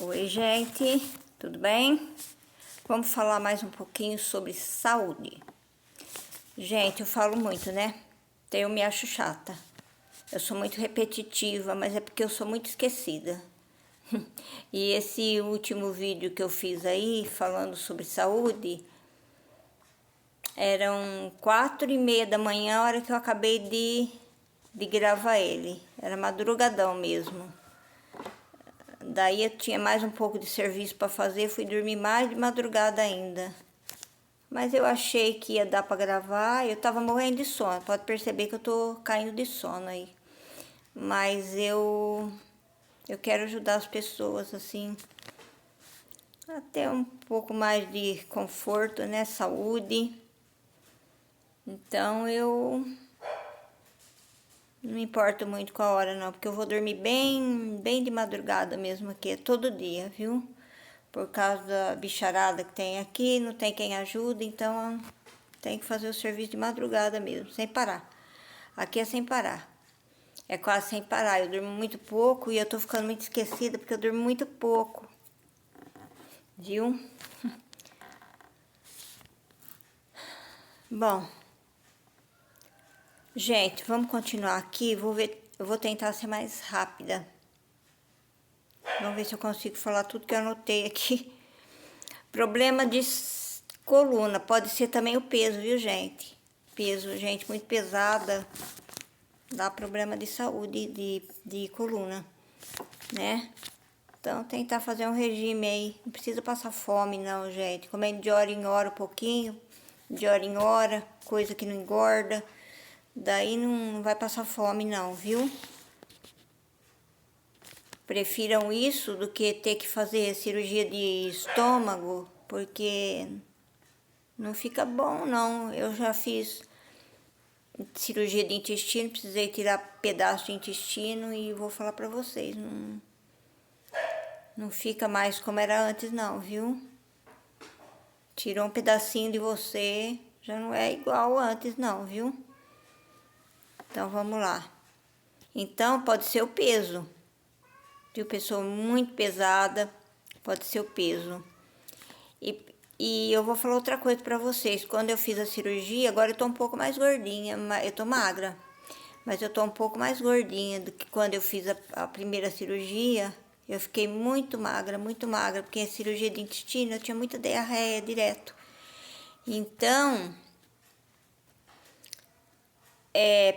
Oi, gente, tudo bem? Vamos falar mais um pouquinho sobre saúde. Gente, eu falo muito, né? Então eu me acho chata. Eu sou muito repetitiva, mas é porque eu sou muito esquecida. E esse último vídeo que eu fiz aí, falando sobre saúde, eram 4:30 da manhã, a hora que eu acabei de gravar ele. Era madrugadão mesmo. Daí eu tinha mais um pouco de serviço para fazer, fui dormir mais de madrugada ainda. Mas eu achei que ia dar para gravar, eu tava morrendo de sono. Pode perceber que eu tô caindo de sono aí. Mas eu quero ajudar as pessoas assim a ter um pouco mais de conforto, né, saúde. Então eu não me importo muito com a hora não, porque eu vou dormir bem de madrugada mesmo aqui, todo dia, viu? Por causa da bicharada que tem aqui, não tem quem ajude, então tem que fazer o serviço de madrugada mesmo, sem parar. Aqui é sem parar. É quase sem parar. Eu durmo muito pouco e eu tô ficando muito esquecida porque eu durmo muito pouco. Viu? Bom, gente, vamos continuar aqui. Vou ver, eu vou tentar ser mais rápida. Vamos ver se eu consigo falar tudo que eu anotei aqui. Problema de coluna, pode ser também o peso, viu, gente? Peso, gente muito pesada, dá problema de saúde, de coluna, né? Então, tentar fazer um regime aí. Não precisa passar fome, não, gente. Comendo de hora em hora um pouquinho, de hora em hora, coisa que não engorda. Daí não vai passar fome, não, viu? Prefiram isso do que ter que fazer cirurgia de estômago, porque não fica bom, não. Eu já fiz cirurgia de intestino, precisei tirar pedaço de intestino e vou falar pra vocês, não fica mais como era antes, não, viu? Tirou um pedacinho de você, já não é igual antes, não, viu? Então, vamos lá. Então, pode ser o peso. De uma pessoa muito pesada, pode ser o peso. E eu vou falar outra coisa pra vocês. Quando eu fiz a cirurgia, agora eu tô um pouco mais gordinha, eu tô magra. Mas eu tô um pouco mais gordinha do que quando eu fiz a primeira cirurgia. Eu fiquei muito magra, porque a cirurgia de intestino eu tinha muita diarreia direto. Então,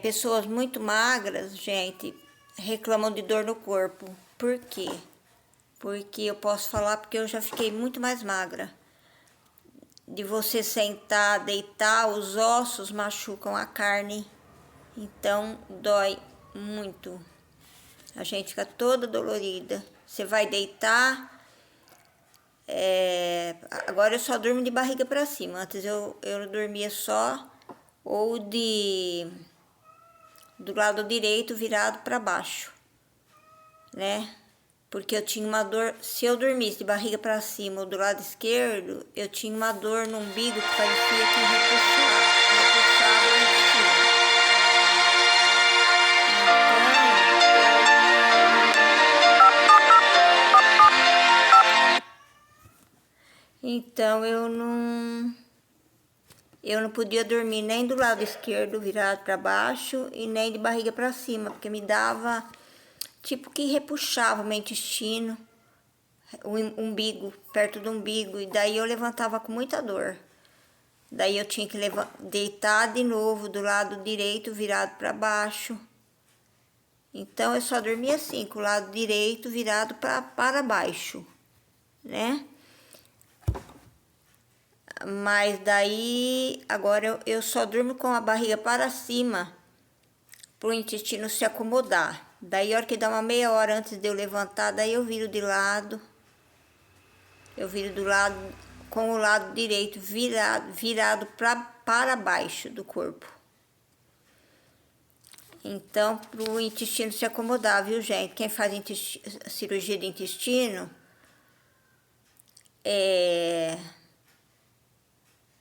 pessoas muito magras, gente, reclamam de dor no corpo. Por quê? Porque eu posso falar porque eu já fiquei muito mais magra. De você sentar, deitar, os ossos machucam a carne. Então, dói muito. A gente fica toda dolorida. Você vai deitar. Agora eu só durmo de barriga para cima. Antes eu dormia só ou do lado direito virado para baixo, né? Porque eu tinha uma dor, se eu dormisse de barriga para cima ou do lado esquerdo, eu tinha uma dor no umbigo que parecia que repuxava o intestino. Então eu não podia dormir nem do lado esquerdo virado para baixo e nem de barriga para cima, porque me dava tipo que repuxava meu intestino, o umbigo, perto do umbigo, e daí eu levantava com muita dor. Daí eu tinha que deitar de novo do lado direito virado para baixo. Então eu só dormia assim, com o lado direito virado para baixo, né? Mas daí, agora eu só durmo com a barriga para cima, para o intestino se acomodar. Daí, a hora que dá uma meia hora antes de eu levantar, daí eu viro de lado. Eu viro do lado, com o lado direito virado para baixo do corpo. Então, para o intestino se acomodar, viu, gente? Quem faz cirurgia de intestino,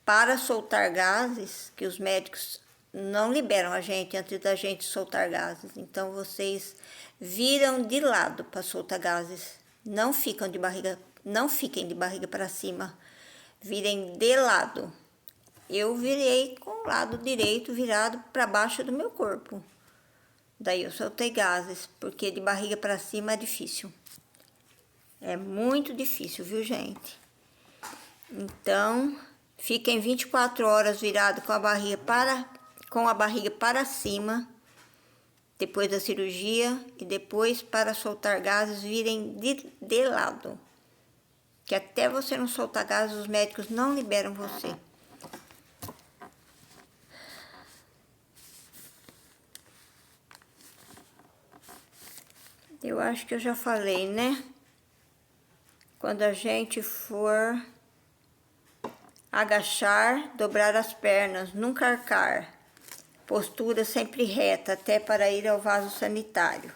para soltar gases, que os médicos não liberam a gente antes da gente soltar gases. Então, vocês viram de lado para soltar gases. Não fiquem de barriga para cima. Virem de lado. Eu virei com o lado direito virado para baixo do meu corpo. Daí eu soltei gases, porque de barriga para cima é difícil. É muito difícil, viu, gente? Então, fiquem 24 horas virado com a barriga para cima, depois da cirurgia, e depois, para soltar gases, virem de lado. Que até você não soltar gases, os médicos não liberam você. Eu acho que eu já falei, né? Quando a gente for agachar, dobrar as pernas, nunca arcar. Postura sempre reta, até para ir ao vaso sanitário.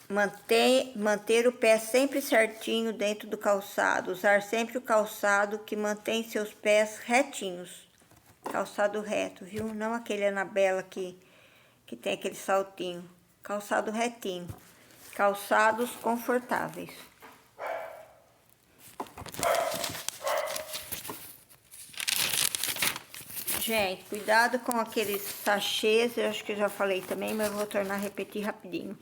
Manter o pé sempre certinho dentro do calçado. Usar sempre o calçado que mantém seus pés retinhos. Calçado reto, viu? Não aquele Anabela que tem aquele saltinho. Calçado retinho. Calçados confortáveis. Gente, cuidado com aqueles sachês, eu acho que eu já falei também, mas eu vou tornar a repetir rapidinho.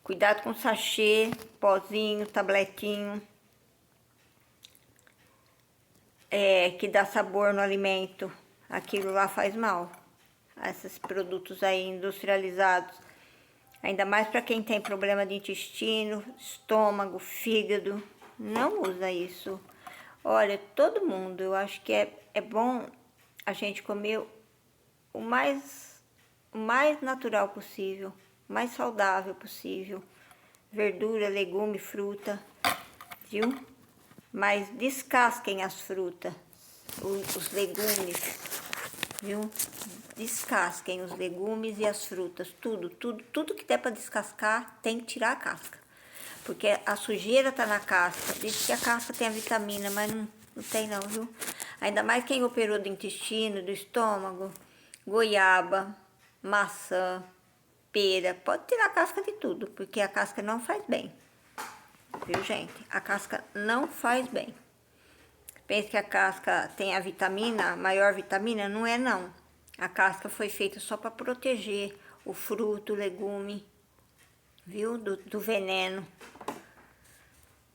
Cuidado com sachê, pozinho, tabletinho, que dá sabor no alimento. Aquilo lá faz mal. Esses produtos aí industrializados. Ainda mais para quem tem problema de intestino, estômago, fígado. Não usa isso. Olha, todo mundo, eu acho que é bom a gente comer o mais natural possível, o mais saudável possível. Verdura, legume, fruta, viu? Mas descasquem as frutas, os legumes, viu? Descasquem os legumes e as frutas, tudo que der para descascar, tem que tirar a casca. Porque a sujeira tá na casca. Diz que a casca tem a vitamina, mas não tem não, viu? Ainda mais quem operou do intestino, do estômago, goiaba, maçã, pera. Pode tirar a casca de tudo, porque a casca não faz bem. Viu, gente? A casca não faz bem. Pensa que a casca tem a vitamina, a maior vitamina? Não é não. A casca foi feita só para proteger o fruto, o legume, viu? Do veneno.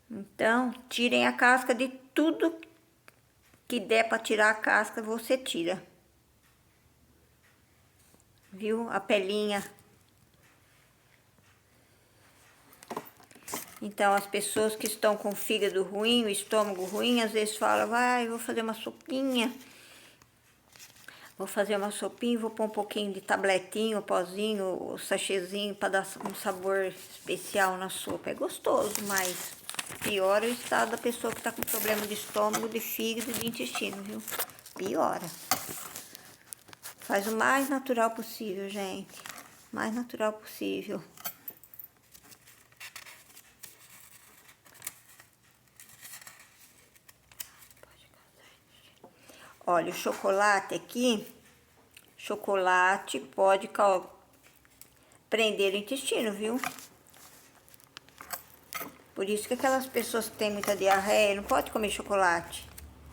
Então, tirem a casca de tudo que der para tirar a casca, você tira. Viu? A pelinha. Então, as pessoas que estão com o fígado ruim, o estômago ruim, às vezes falam, vai, vou fazer uma sopinha. Vou fazer uma sopinha, vou pôr um pouquinho de tabletinho, pozinho, o sachêzinho para dar um sabor especial na sopa. É gostoso, mas piora o estado da pessoa que está com problema de estômago, de fígado e de intestino, viu? Piora. Faz o mais natural possível, gente. Mais natural possível. Olha, o chocolate aqui, chocolate pode prender o intestino, viu? Por isso que aquelas pessoas que têm muita diarreia não pode comer chocolate.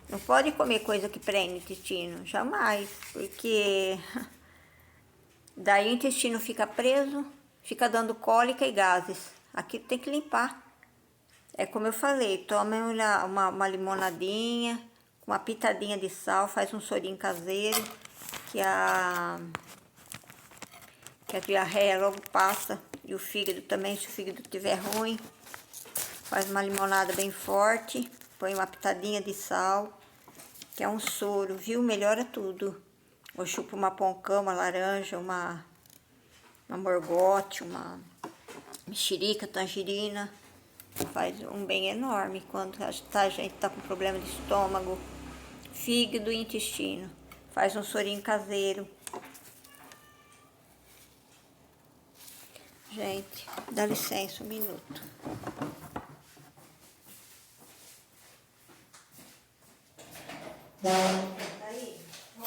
Não pode comer coisa que prende o intestino, jamais. Porque daí o intestino fica preso, fica dando cólica e gases. Aqui tem que limpar. É como eu falei, tome uma limonadinha, uma pitadinha de sal, faz um sorinho caseiro, que a diarreia logo passa. E o fígado também, se o fígado estiver ruim. Faz uma limonada bem forte, põe uma pitadinha de sal, que é um soro, viu? Melhora tudo. Ou chupa uma poncã, uma laranja, uma morgote, uma mexerica, tangerina. Faz um bem enorme quando a gente tá com problema de estômago, fígado e intestino. Faz um sorinho caseiro. Gente, dá licença um minuto. Aí, ó.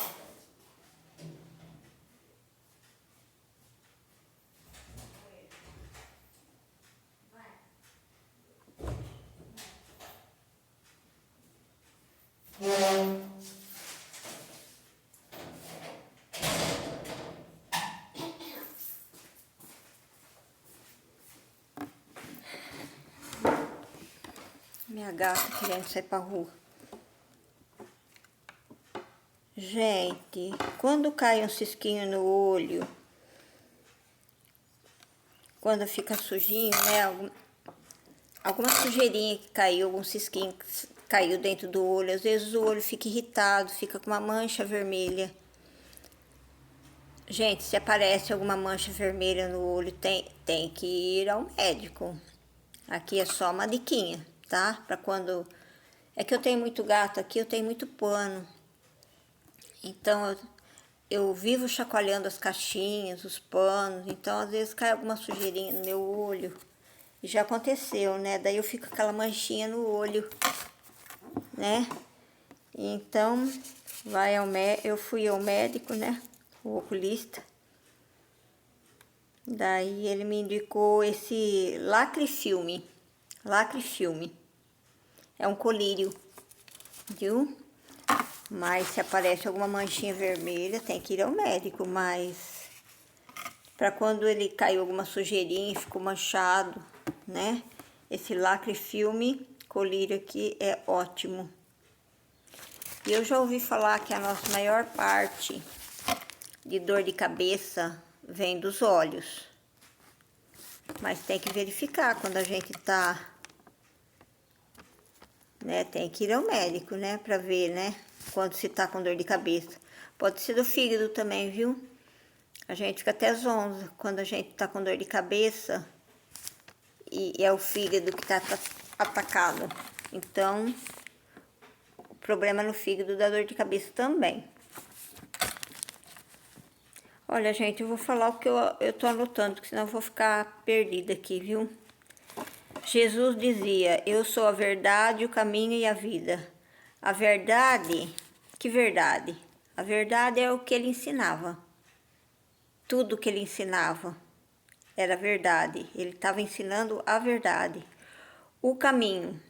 Minha gata querendo sair pra rua. Gente, quando cai um cisquinho no olho, quando fica sujinho, né? Alguma sujeirinha que caiu, algum cisquinho que caiu dentro do olho. Às vezes o olho fica irritado, fica com uma mancha vermelha. Gente, se aparece alguma mancha vermelha no olho, tem que ir ao médico. Aqui é só uma diquinha, tá? Pra quando... É que eu tenho muito gato aqui, eu tenho muito pano. Então, eu vivo chacoalhando as caixinhas, os panos. Então, às vezes cai alguma sujeirinha no meu olho. E já aconteceu, né? Daí eu fico com aquela manchinha no olho, né? Então, eu fui ao médico, né? O oculista. Daí ele me indicou esse Lacrifilme. Lacrifilme. É um colírio, viu? Mas se aparece alguma manchinha vermelha, tem que ir ao médico. Mas para quando ele caiu alguma sujeirinha, ficou manchado, né? Esse Lacrifilme colírio aqui é ótimo. E eu já ouvi falar que a nossa maior parte de dor de cabeça vem dos olhos. Mas tem que verificar quando a gente tá, né? Tem que ir ao médico, né? Pra ver, né? Quando se tá com dor de cabeça. Pode ser do fígado também, viu? A gente fica até zonza quando a gente tá com dor de cabeça e é o fígado que tá atacado. Então, o problema no fígado dá dor de cabeça também. Olha, gente, eu vou falar o que eu tô anotando, porque senão eu vou ficar perdida aqui, viu? Jesus dizia, eu sou a verdade, o caminho e a vida. A verdade, que verdade? A verdade é o que ele ensinava. Tudo que ele ensinava era verdade. Ele estava ensinando a verdade. O caminho.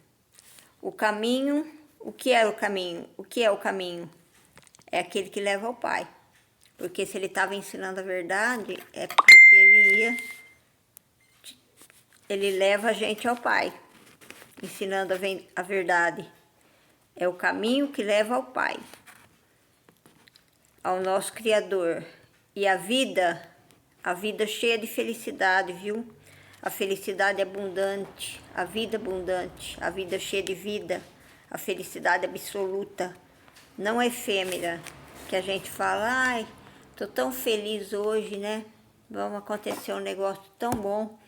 O caminho, o que é o caminho? O que é o caminho? É aquele que leva ao Pai. Porque se ele estava ensinando a verdade, é porque ele leva a gente ao Pai, ensinando a verdade. É o caminho que leva ao Pai, ao nosso Criador. E a vida cheia de felicidade, viu? A felicidade abundante, a vida abundante, a vida cheia de vida, a felicidade absoluta, não efêmera, que a gente fala, ai, tô tão feliz hoje, né? Vamos acontecer um negócio tão bom.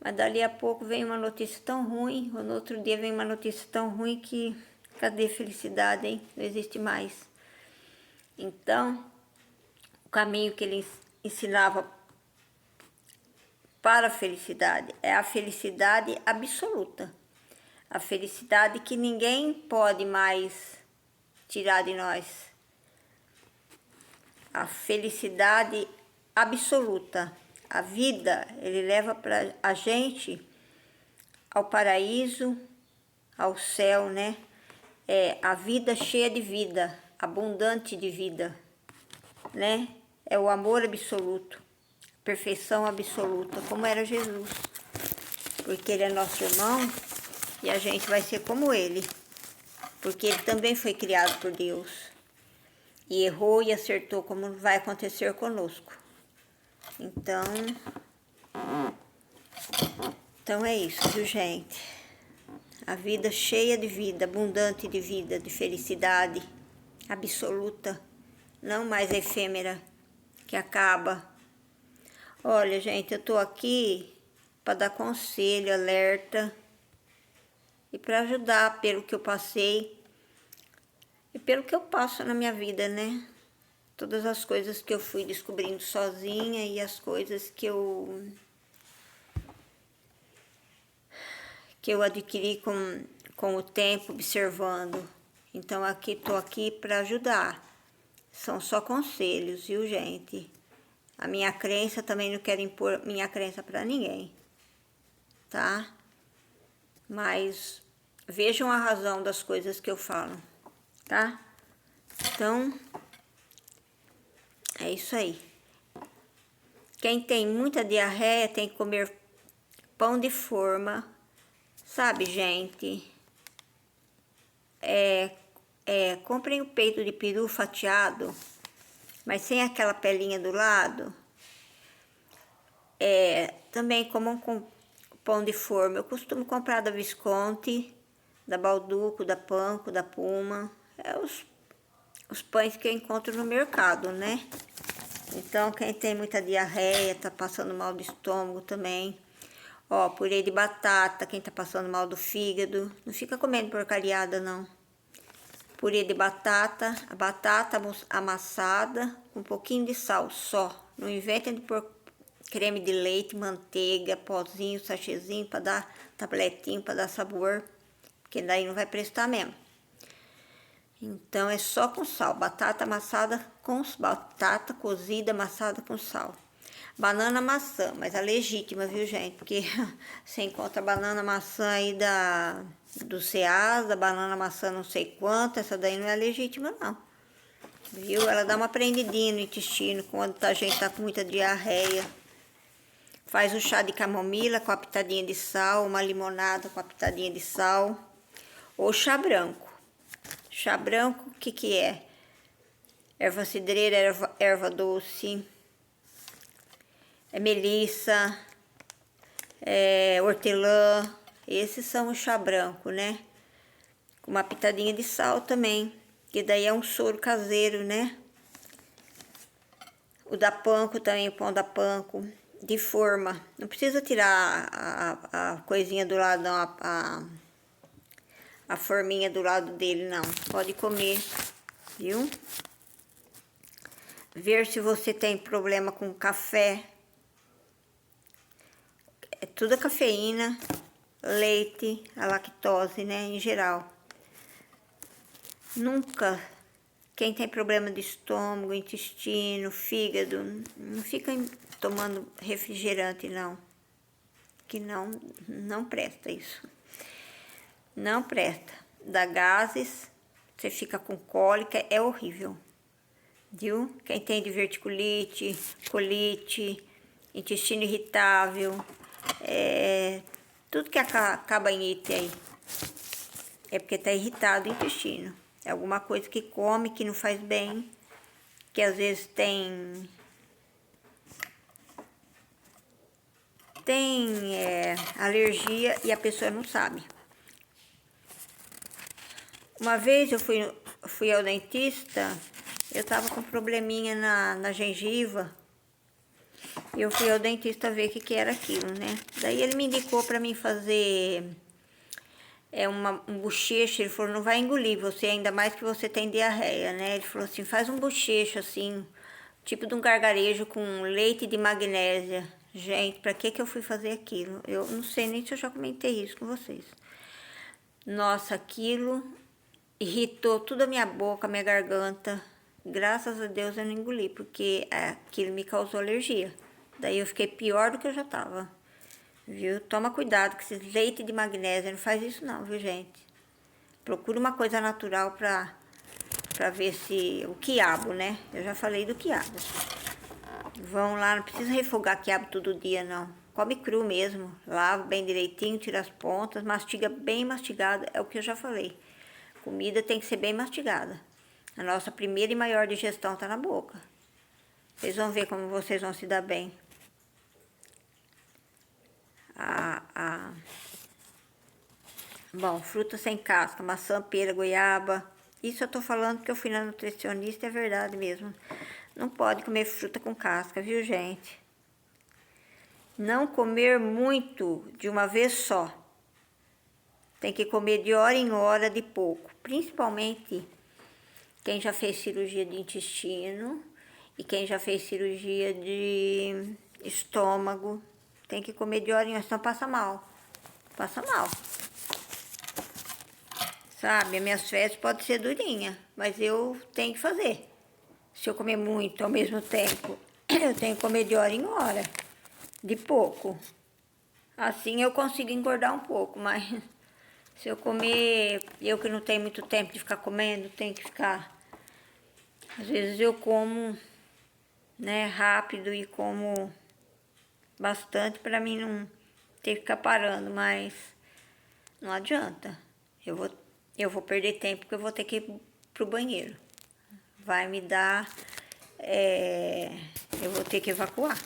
Mas dali a pouco vem uma notícia tão ruim, ou no outro dia vem uma notícia tão ruim que cadê a felicidade, hein? Não existe mais. Então, o caminho que ele ensinava para a felicidade é a felicidade absoluta. A felicidade que ninguém pode mais tirar de nós. A felicidade absoluta. A vida, ele leva para a gente ao paraíso, ao céu, né? É a vida cheia de vida, abundante de vida, né? É o amor absoluto, perfeição absoluta, como era Jesus. Porque ele é nosso irmão e a gente vai ser como ele. Porque ele também foi criado por Deus. E errou e acertou, como vai acontecer conosco. Então é isso, viu, gente? A vida cheia de vida, abundante de vida, de felicidade absoluta, não mais efêmera, que acaba. Olha, gente, eu tô aqui para dar conselho, alerta e para ajudar pelo que eu passei e pelo que eu passo na minha vida, né? Todas as coisas que eu fui descobrindo sozinha e as coisas que eu adquiri com o tempo, observando. Então, tô aqui para ajudar. São só conselhos, viu, gente? A minha crença, também não quero impor minha crença para ninguém, tá? Mas vejam a razão das coisas que eu falo, tá? Então, é isso aí. Quem tem muita diarreia tem que comer pão de forma, sabe, gente? comprem o peito de peru fatiado, mas sem aquela pelinha do lado. Também comam com pão de forma. Eu costumo comprar da Visconti, da Balduco, da Panko, da Puma. Os pães que eu encontro no mercado, né? Então, quem tem muita diarreia, tá passando mal do estômago também. Ó, purê de batata, quem tá passando mal do fígado. Não fica comendo porcariada, não. Purê de batata, a batata amassada, com um pouquinho de sal só. Não inventem de pôr creme de leite, manteiga, pozinho, sachêzinho, para dar tabletinho, para dar sabor. Porque daí não vai prestar mesmo. Então, é só com sal. Batata amassada com batata cozida amassada com sal. Banana maçã, mas a legítima, viu, gente? Porque você encontra banana maçã aí do Ceasa, banana maçã não sei quanto. Essa daí não é legítima, não. Viu? Ela dá uma prendidinha no intestino quando a gente tá com muita diarreia. Faz o chá de camomila com a pitadinha de sal, uma limonada com a pitadinha de sal. Ou chá branco. Chá branco, o que que é? Erva cidreira, erva doce, melissa, hortelã. Esses são o chá branco, né? Com uma pitadinha de sal também, que daí é um soro caseiro, né? O da Panko também, o pão da Panko, de forma. Não precisa tirar a coisinha do lado, não, a forminha do lado dele, não. Pode comer, viu? Ver se você tem problema com café. É tudo a cafeína, leite, a lactose, né, em geral. Nunca, quem tem problema de estômago, intestino, fígado, não fica tomando refrigerante, não. Que não presta isso. Não presta. Dá gases, você fica com cólica, é horrível. Viu? Quem tem diverticulite, colite, intestino irritável, tudo que acaba em ite aí, é porque tá irritado o intestino. É alguma coisa que come, que não faz bem, que às vezes tem alergia e a pessoa não sabe. Uma vez eu fui ao dentista, eu tava com probleminha na gengiva. E eu fui ao dentista ver o que era aquilo, né? Daí ele me indicou para mim fazer um bochecho. Ele falou, não vai engolir você, ainda mais que você tem diarreia, né? Ele falou assim, faz um bochecho assim, tipo de um gargarejo com leite de magnésia. Gente, pra que eu fui fazer aquilo? Eu não sei nem se eu já comentei isso com vocês. Nossa, aquilo irritou toda a minha boca, a minha garganta. Graças a Deus eu não engoli, porque aquilo me causou alergia. Daí eu fiquei pior do que eu já tava. Viu? Toma cuidado com esse leite de magnésia, não faz isso não, viu, gente? Procura uma coisa natural pra ver se... O quiabo, né? Eu já falei do quiabo. Vão lá, não precisa refogar quiabo todo dia, não. Come cru mesmo. Lava bem direitinho, tira as pontas, mastiga bem mastigado. É o que eu já falei. Comida tem que ser bem mastigada. A nossa primeira e maior digestão tá na boca. Vocês vão ver como vocês vão se dar bem. Bom, fruta sem casca, maçã, pera, goiaba. Isso eu tô falando porque eu fui na nutricionista, é verdade mesmo. Não pode comer fruta com casca, viu, gente? Não comer muito de uma vez só. Tem que comer de hora em hora, de pouco. Principalmente quem já fez cirurgia de intestino e quem já fez cirurgia de estômago. Tem que comer de hora em hora, senão passa mal. Passa mal. Sabe, as minhas fezes podem ser durinhas, mas eu tenho que fazer. Se eu comer muito ao mesmo tempo, eu tenho que comer de hora em hora, de pouco. Assim eu consigo engordar um pouco, mas se eu comer, eu que não tenho muito tempo de ficar comendo, tenho que ficar... Às vezes eu como, né, rápido e como bastante para mim não ter que ficar parando, mas não adianta. Eu vou eu vou perder tempo porque eu vou ter que ir pro banheiro. Vai me dar... eu vou ter que evacuar.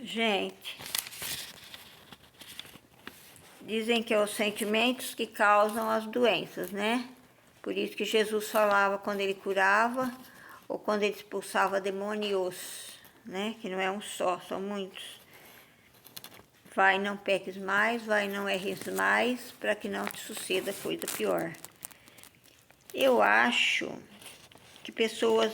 Gente, dizem que é os sentimentos que causam as doenças, né? Por isso que Jesus falava quando ele curava ou quando ele expulsava demônios, né? Que não é um só, são muitos. Vai, não peques mais, vai, não erres mais, para que não te suceda coisa pior. Eu acho que pessoas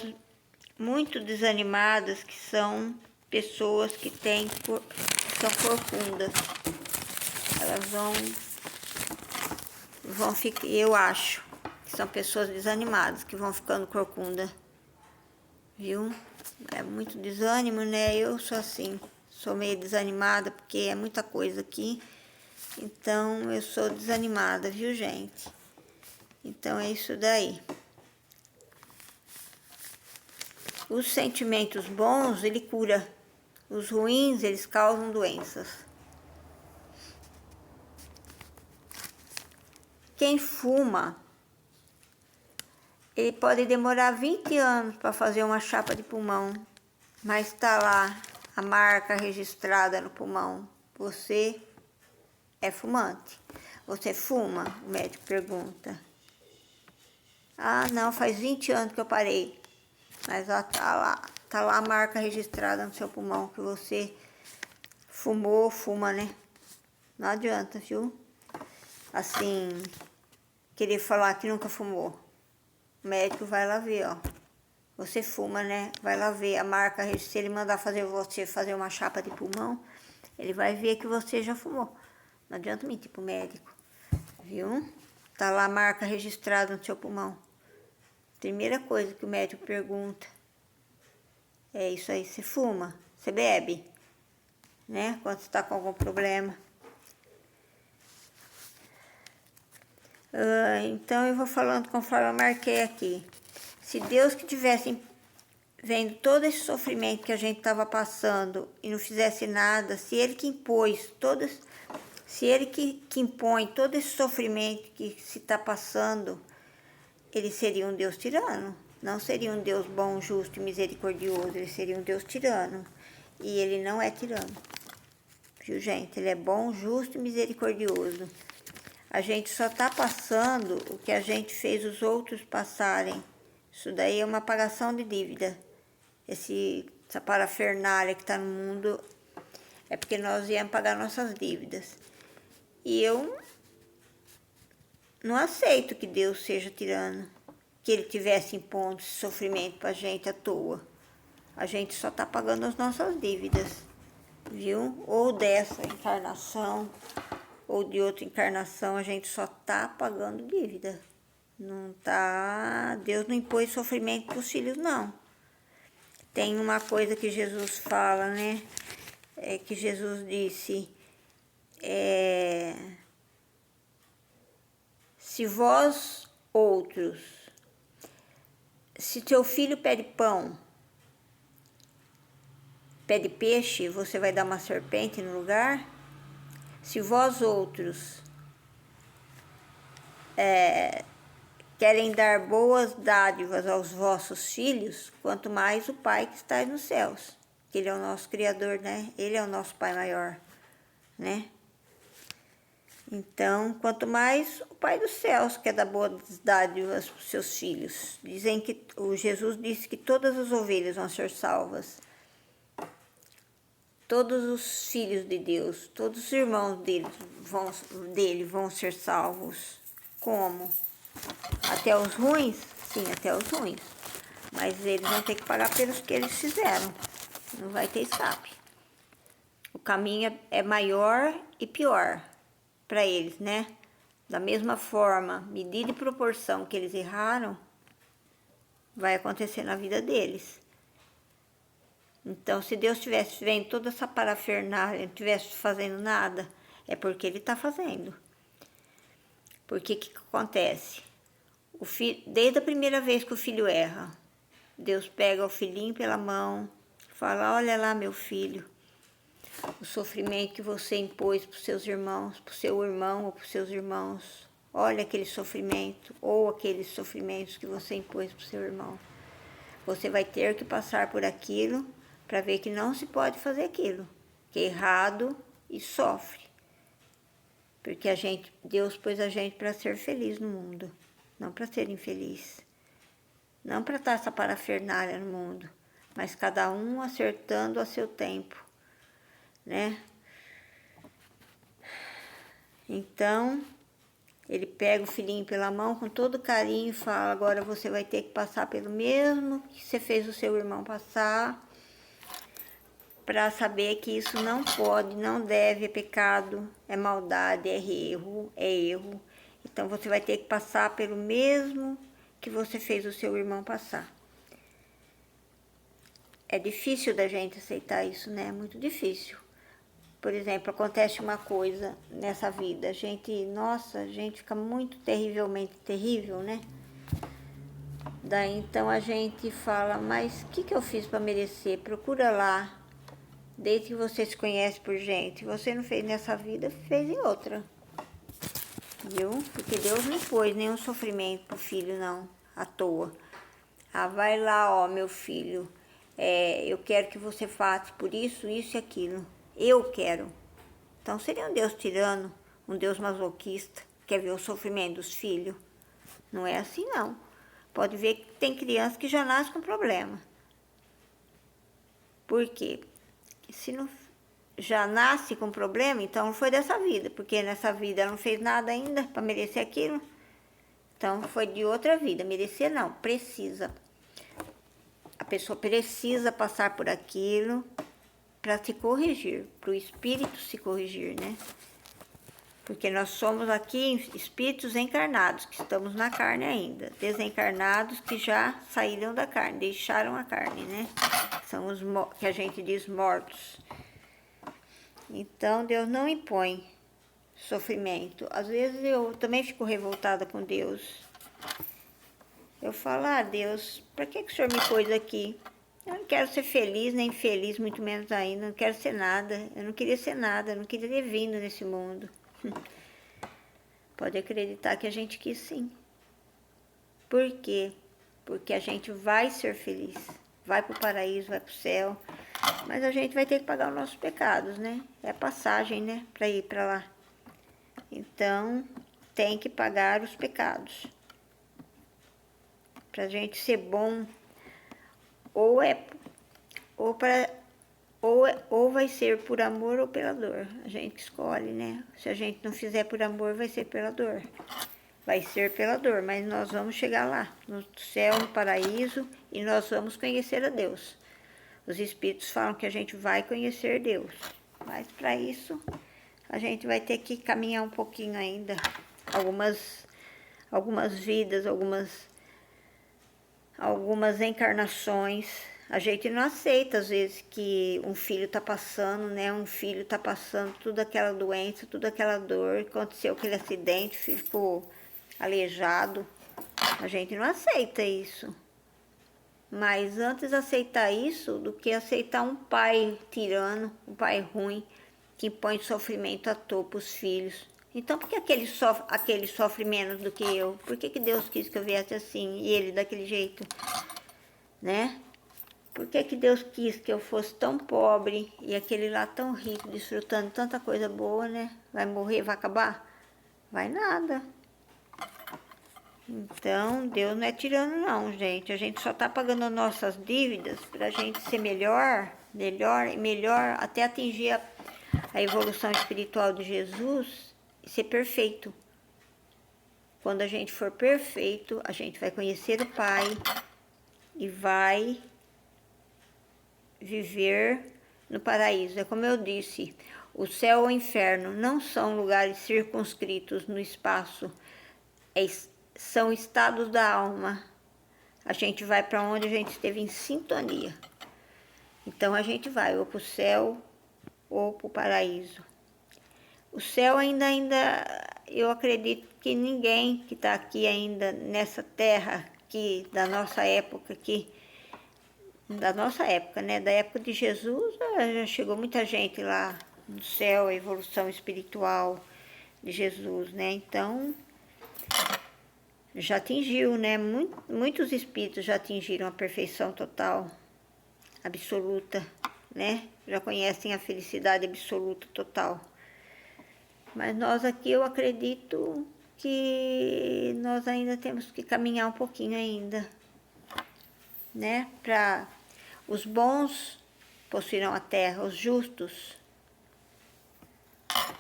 muito desanimadas, que são pessoas que são corcundas, elas vão ficar, eu acho que são pessoas desanimadas, que vão ficando corcunda, viu? É muito desânimo, né? Eu sou assim, sou meio desanimada, porque é muita coisa aqui, então eu sou desanimada, viu, gente? Então é isso daí. Os sentimentos bons, ele cura. Os ruins, eles causam doenças. Quem fuma, ele pode demorar 20 anos para fazer uma chapa de pulmão, mas está lá a marca registrada no pulmão. Você é fumante. Você fuma? O médico pergunta. Ah, não, faz 20 anos que eu parei. Mas tá lá a marca registrada no seu pulmão que você fumou, fuma, né? Não adianta, viu? Assim, querer falar que nunca fumou. O médico vai lá ver, ó. Você fuma, né? Vai lá ver a marca, se ele mandar você fazer uma chapa de pulmão, ele vai ver que você já fumou. Não adianta mentir pro médico, viu? Tá lá a marca registrada no seu pulmão. Primeira coisa que o médico pergunta é isso aí, você fuma? Você bebe? Né? Quando você tá com algum problema. Então eu vou falando conforme eu marquei aqui. Se Deus que tivesse vendo todo esse sofrimento que a gente estava passando e não fizesse nada, se Ele que impôs se Ele que impõe todo esse sofrimento que se está passando, Ele seria um Deus tirano. Não seria um Deus bom, justo e misericordioso, Ele seria um Deus tirano. E Ele não é tirano. Viu, gente? Ele é bom, justo e misericordioso. A gente só está passando o que a gente fez os outros passarem. Isso daí é uma pagação de dívida. Essa parafernália que está no mundo é porque nós íamos pagar nossas dívidas. E eu não aceito que Deus seja tirano, que Ele tivesse impondo esse sofrimento para a gente à toa. A gente só está pagando as nossas dívidas, viu? Ou dessa encarnação, ou de outra encarnação, a gente só tá pagando dívida. Não tá... Deus não impôs sofrimento para os filhos, não. Tem uma coisa que Jesus fala, né? É que Jesus disse... se vós outros... Se teu filho pede pão, pede peixe, você vai dar uma serpente no lugar? Se vós outros querem dar boas dádivas aos vossos filhos, quanto mais o Pai que está nos céus, que Ele é o nosso Criador, né? Ele é o nosso Pai maior, né? Então, quanto mais o Pai dos céus quer dar boas dádivas para os seus filhos. Dizem que o Jesus disse que todas as ovelhas vão ser salvas. Todos os filhos de Deus, todos os irmãos dele vão ser salvos. Como? Até os ruins? Sim, até os ruins. Mas eles vão ter que pagar pelos que eles fizeram. Não vai ter escape. O caminho é maior e pior para eles, né? Da mesma forma, medida e proporção que eles erraram, vai acontecer na vida deles. Então, se Deus estivesse vendo toda essa parafernália, não estivesse fazendo nada, é porque Ele está fazendo. Porque o que acontece? Desde a primeira vez que o filho erra, Deus pega o filhinho pela mão, fala, olha lá meu filho, o sofrimento que você impôs para os seus irmãos, para o seu irmão ou para os seus irmãos. Olha aquele sofrimento ou aqueles sofrimentos que você impôs para o seu irmão. Você vai ter que passar por aquilo para ver que não se pode fazer aquilo, que é errado e sofre. Porque Deus pôs a gente para ser feliz no mundo, não para ser infeliz. Não para estar essa parafernália no mundo, mas cada um acertando a seu tempo, né? Então, ele pega o filhinho pela mão com todo carinho e fala: agora você vai ter que passar pelo mesmo que você fez o seu irmão passar, para saber que isso não pode, não deve, é pecado, é maldade, é erro, é erro. Então você vai ter que passar pelo mesmo que você fez o seu irmão passar. É difícil da gente aceitar isso, né? É muito difícil. Por exemplo, acontece uma coisa nessa vida, a gente fica muito terrivelmente terrível, né? Daí então a gente fala: mas o que eu fiz para merecer? Procura lá. Desde que você se conhece por gente, você não fez nessa vida, fez em outra. Viu? Porque Deus não pôs nenhum sofrimento pro filho, não, à toa. Ah, vai lá, ó, meu filho, eu quero que você faça por isso, isso e aquilo. Eu quero. Então seria um Deus tirano, um Deus masoquista, quer ver o sofrimento dos filhos. Não é assim, não. Pode ver que tem criança que já nasce com problema. Por quê? Se não já nasce com problema, então não foi dessa vida, porque nessa vida ela não fez nada ainda para merecer aquilo. Então foi de outra vida. Merecer não, precisa. A pessoa precisa passar por aquilo para se corrigir, para o espírito se corrigir, né? Porque nós somos aqui espíritos encarnados, que estamos na carne ainda. Desencarnados que já saíram da carne, deixaram a carne, né? São os que a gente diz mortos. Então, Deus não impõe sofrimento. Às vezes eu também fico revoltada com Deus. Eu falo: ah, Deus, para que o Senhor me pôs aqui? Eu não quero ser feliz, nem feliz, muito menos ainda. Não quero ser nada. Eu não queria ser nada. Eu não queria ter vindo nesse mundo. Pode acreditar que a gente quis sim. Por quê? Porque a gente vai ser feliz. Vai para o paraíso, vai para o céu. Mas a gente vai ter que pagar os nossos pecados, né? É a passagem, né? Para ir para lá. Então, tem que pagar os pecados. Para a gente ser bom, ou vai ser por amor ou pela dor. A gente escolhe, né? Se a gente não fizer por amor, vai ser pela dor. Vai ser pela dor, mas nós vamos chegar lá, no céu, no paraíso, e nós vamos conhecer a Deus. Os espíritos falam que a gente vai conhecer Deus, mas para isso a gente vai ter que caminhar um pouquinho ainda. Algumas vidas, algumas encarnações. A gente não aceita, às vezes, que um filho está passando, né? Um filho está passando toda aquela doença, toda aquela dor. Aconteceu aquele acidente, o filho ficou aleijado. A gente não aceita isso. Mas antes aceitar isso do que aceitar um pai tirano, um pai ruim, que impõe sofrimento à toa para os filhos. Então, por que aquele sofre menos do que eu? Por que Deus quis que eu viesse assim e ele daquele jeito? Né? Por que Deus quis que eu fosse tão pobre e aquele lá tão rico, desfrutando tanta coisa boa, né? Vai morrer, vai acabar? Vai nada. Então, Deus não é tirano não, gente. A gente só está pagando as nossas dívidas para a gente ser melhor, até atingir a evolução espiritual de Jesus e ser perfeito. Quando a gente for perfeito, a gente vai conhecer o Pai e vai viver no paraíso. É como eu disse, o céu ou o inferno não são lugares circunscritos no espaço, são estados da alma. A gente vai para onde a gente esteve em sintonia. Então a gente vai ou para o céu ou para o paraíso. O céu ainda, eu acredito que ninguém que está aqui ainda nessa terra aqui, da nossa época aqui, da nossa época, né? Da época de Jesus, já chegou muita gente lá no céu, a evolução espiritual de Jesus, né? Então, já atingiu, né? Muitos espíritos já atingiram a perfeição total, absoluta, né? Já conhecem a felicidade absoluta total. Mas nós aqui, eu acredito que nós ainda temos que caminhar um pouquinho ainda, né? Para os bons possuirão a terra, os justos,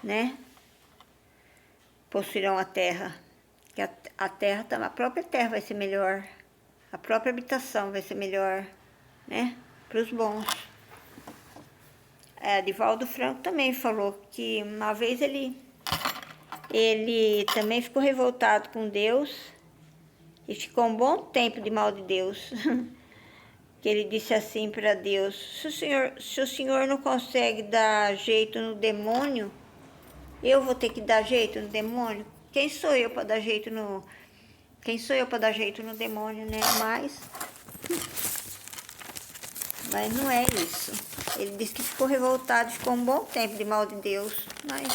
né? Possuirão a terra. Que a terra, a própria terra vai ser melhor, a própria habitação vai ser melhor, né? Para os bons. Divaldo Franco também falou que uma vez ele também ficou revoltado com Deus e ficou um bom tempo de mal de Deus. Que ele disse assim para Deus: se o senhor não consegue dar jeito no demônio, eu vou ter que dar jeito no demônio? Quem sou eu para dar jeito no demônio, né? Mas não é isso. Ele disse que ficou revoltado, ficou um bom tempo de mal de Deus, mas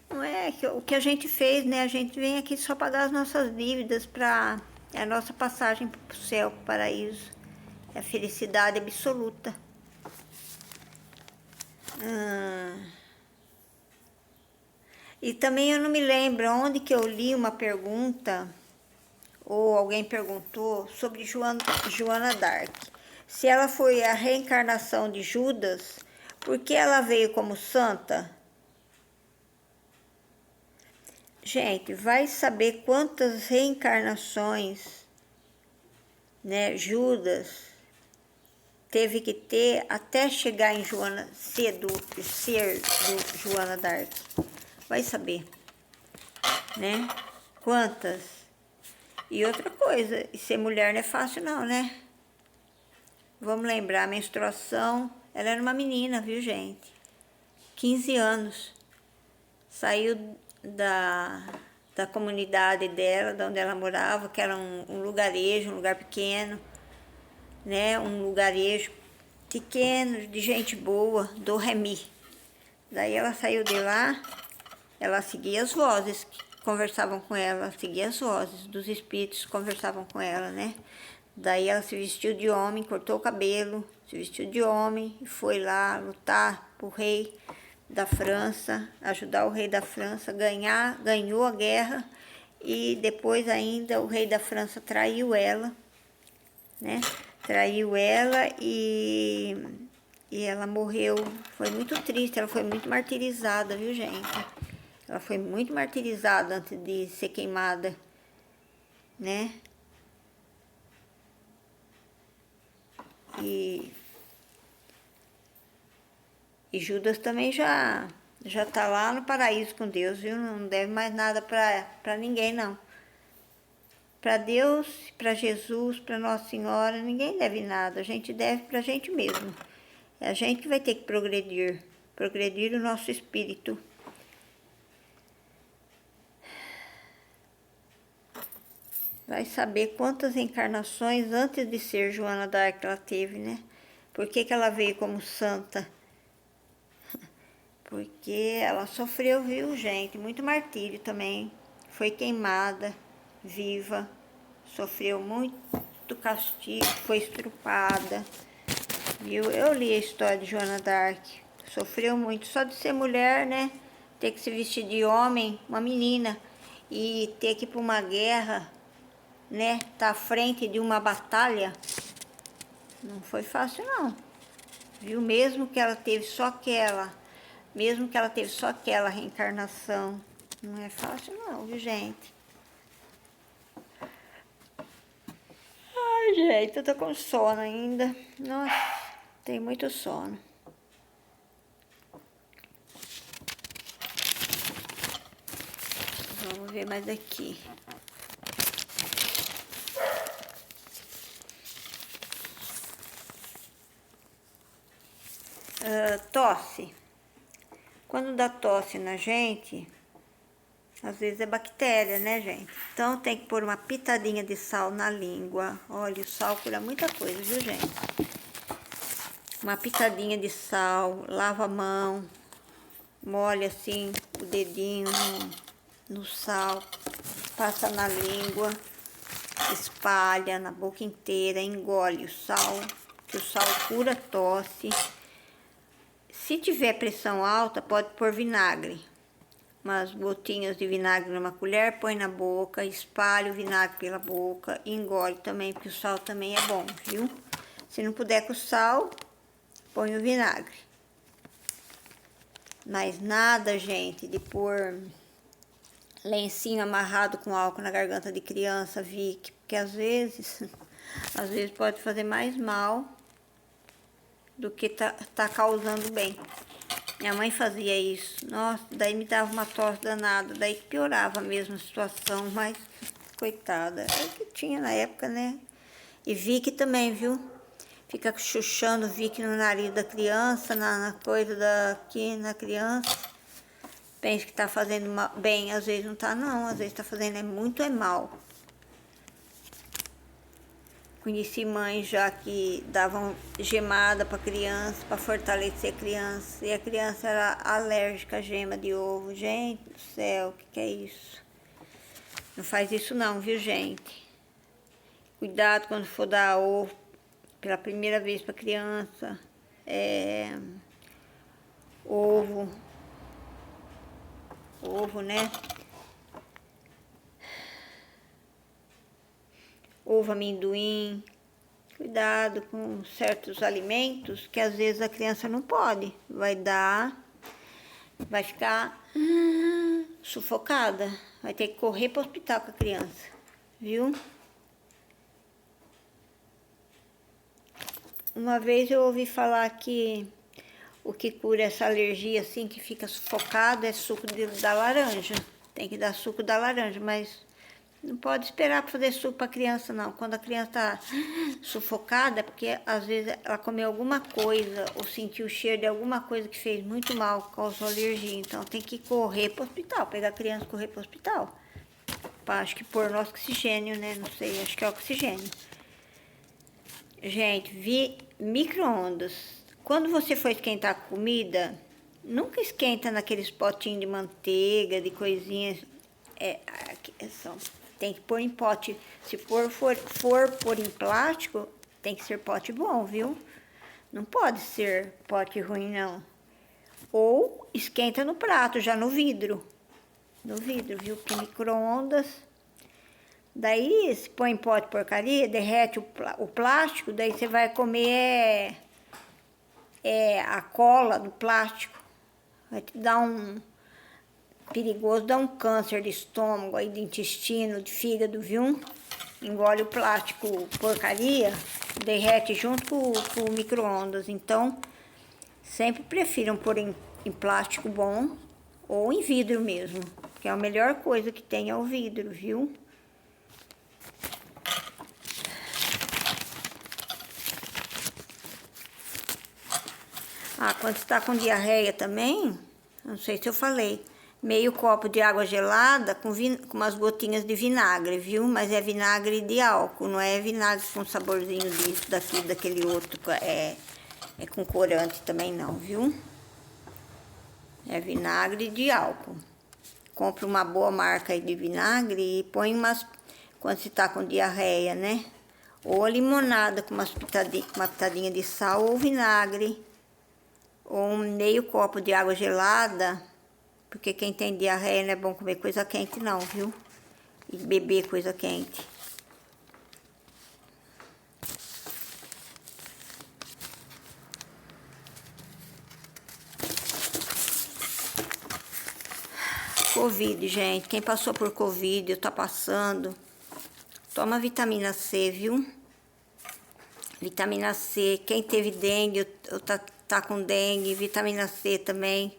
não é o que a gente fez, né? A gente vem aqui só pagar as nossas dívidas para a nossa passagem para o céu, para o paraíso. É a felicidade absoluta. E também eu não me lembro onde que eu li uma pergunta, ou alguém perguntou, sobre Joana d'Arc. Se ela foi a reencarnação de Judas, por que ela veio como santa? Gente, vai saber quantas reencarnações, né, Judas teve que ter até chegar em ser do Joana d'Arc. Vai saber, né? Quantas? E outra coisa, ser mulher não é fácil não, né? Vamos lembrar, a menstruação, ela era uma menina, viu, gente? 15 anos. Saiu da comunidade dela, de onde ela morava, que era um lugarejo, um lugar pequeno, né? Um lugarejo pequeno, de gente boa, do Remi. Daí ela saiu de lá, ela seguia as vozes que conversavam com ela, seguia as vozes dos espíritos que conversavam com ela, né? Daí ela se vestiu de homem, cortou o cabelo, se vestiu de homem e foi lá lutar pro rei da França, ajudar o rei da França, ganhou a guerra e depois ainda o rei da França traiu ela, né? Traiu ela e ela morreu. Foi muito triste, ela foi muito martirizada, viu, gente? Ela foi muito martirizada antes de ser queimada, né? E Judas também já tá lá no paraíso com Deus, viu? Não deve mais nada para ninguém, não. Para Deus, para Jesus, para Nossa Senhora, ninguém deve nada. A gente deve para a gente mesmo. É a gente que vai ter que progredir o nosso espírito. Vai saber quantas encarnações antes de ser Joana d'Arc ela teve, né? Por que ela veio como santa? Porque ela sofreu, viu, gente? Muito martírio também. Foi queimada, viva. Sofreu muito castigo, foi estrupada. Viu? Eu li a história de Joana d'Arc. Sofreu muito. Só de ser mulher, né? Ter que se vestir de homem, uma menina. E ter que ir para uma guerra, né? Tá à frente de uma batalha. Não foi fácil, não. Viu? Mesmo que ela teve só aquela reencarnação, não é fácil não, viu, gente? Ai, gente, eu tô com sono ainda. Nossa, tenho muito sono. Vamos ver mais aqui. Tosse. Quando dá tosse na gente, Às vezes é bactéria, né, gente? Então tem que pôr uma pitadinha de sal na língua. Olha, o sal cura muita coisa, viu, gente? Uma pitadinha de sal, lava a mão, molha assim o dedinho no sal, passa na língua, espalha na boca inteira, engole o sal, que o sal cura tosse. Se tiver pressão alta, pode pôr vinagre. Umas gotinhas de vinagre numa colher, põe na boca, espalha o vinagre pela boca e engole também, porque o sal também é bom, viu? Se não puder com o sal, põe o vinagre. Mas nada, gente, de pôr lencinho amarrado com álcool na garganta de criança, Vicky, porque às vezes pode fazer mais mal do que tá causando bem. Minha mãe fazia isso. Nossa, daí me dava uma tosse danada, daí piorava mesmo a situação, mas coitada, é o que tinha na época, né? E Vicky também, viu? Fica chuchando Vicky no nariz da criança, na coisa daqui na criança. Pensa que tá fazendo bem, às vezes não tá não, às vezes tá fazendo muito mal. Conheci mães já que davam gemada para criança, para fortalecer a criança. E a criança era alérgica à gema de ovo. Gente do céu, o que é isso? Não faz isso não, viu, gente? Cuidado quando for dar ovo pela primeira vez para criança. Ovo, né? Ovo, amendoim. Cuidado com certos alimentos que às vezes a criança não pode. Vai ficar sufocada. Vai ter que correr para o hospital com a criança, viu? Uma vez eu ouvi falar que o que cura essa alergia assim, que fica sufocado, é suco da laranja. Tem que dar suco da laranja, mas não pode esperar para fazer suco para criança, não. Quando a criança tá sufocada, é porque às vezes ela comeu alguma coisa ou sentiu o cheiro de alguma coisa que fez muito mal, causou alergia. Então tem que correr para o hospital, pegar a criança e correr para o hospital. Acho que pôr no oxigênio, né? Não sei, acho que é oxigênio. Gente, micro-ondas. Quando você for esquentar a comida, nunca esquenta naqueles potinhos de manteiga, de coisinhas. Tem que pôr em pote. Se for pôr em plástico, tem que ser pote bom, viu? Não pode ser pote ruim, não. Ou esquenta no prato, já no vidro. No vidro, viu? Porque micro-ondas. Daí, se põe em pote de porcaria, derrete o plástico, daí você vai comer a cola do plástico. Vai te dar perigoso, dá um câncer de estômago, aí de intestino, de fígado, viu? Engole o plástico porcaria, derrete junto com o micro-ondas. Então, sempre prefiram pôr em plástico bom ou em vidro mesmo, que é a melhor coisa que tem é o vidro, viu? Quando está com diarreia também, não sei se eu falei, meio copo de água gelada com umas gotinhas de vinagre, viu? Mas é vinagre de álcool, não é vinagre com saborzinho disso, daquele outro, é com corante também não, viu? É vinagre de álcool. Compre uma boa marca aí de vinagre e põe quando você tá com diarreia, né? Ou a limonada com uma pitadinha de sal ou vinagre. Ou meio copo de água gelada, porque quem tem diarreia não é bom comer coisa quente não, viu? E beber coisa quente. Covid, gente. Quem passou por Covid ou tá passando, toma vitamina C, viu? Vitamina C. Quem teve dengue ou tá com dengue, vitamina C também.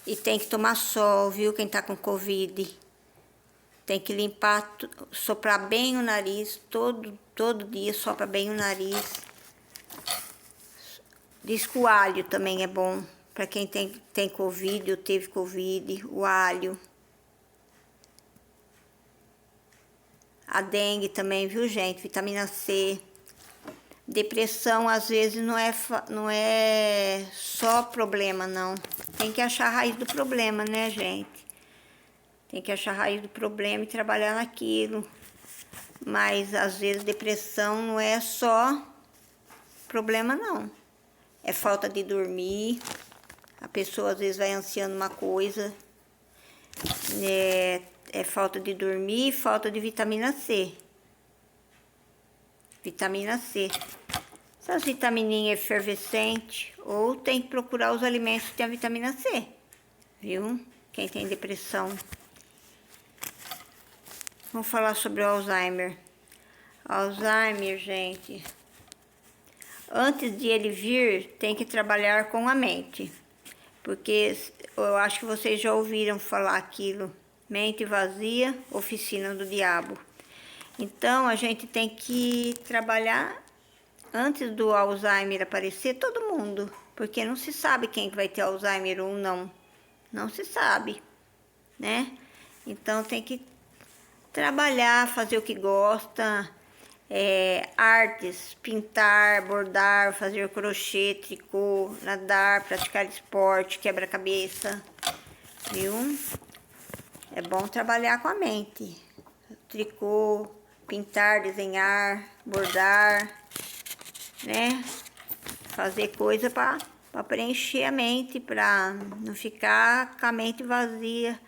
E tem que tomar sol, viu? Quem tá com Covid. Tem que limpar, soprar bem o nariz, todo dia sopra bem o nariz. Diz que o alho também é bom, para quem tem Covid ou teve Covid, o alho. A dengue também, viu, gente? Vitamina C. Depressão, às vezes, não é só problema, não. Tem que achar a raiz do problema, né, gente? Tem que achar a raiz do problema e trabalhar naquilo. Mas, às vezes, depressão não é só problema, não. É falta de dormir. A pessoa, às vezes, vai ansiando uma coisa. É falta de dormir e falta de vitamina C. Vitamina C. Essas vitamininhas efervescentes, ou tem que procurar os alimentos que tem a vitamina C, viu? Quem tem depressão. Vamos falar sobre o Alzheimer. Alzheimer, gente, antes de ele vir, tem que trabalhar com a mente. Porque eu acho que vocês já ouviram falar aquilo. Mente vazia, oficina do diabo. Então, a gente tem que trabalhar antes do Alzheimer aparecer, todo mundo. Porque não se sabe quem vai ter Alzheimer ou não. Não se sabe, né? Então, tem que trabalhar, fazer o que gosta. Artes, pintar, bordar, fazer crochê, tricô, nadar, praticar esporte, quebra-cabeça, viu? É bom trabalhar com a mente. Tricô, pintar, desenhar, bordar, né? Fazer coisa para preencher a mente, para não ficar com a mente vazia,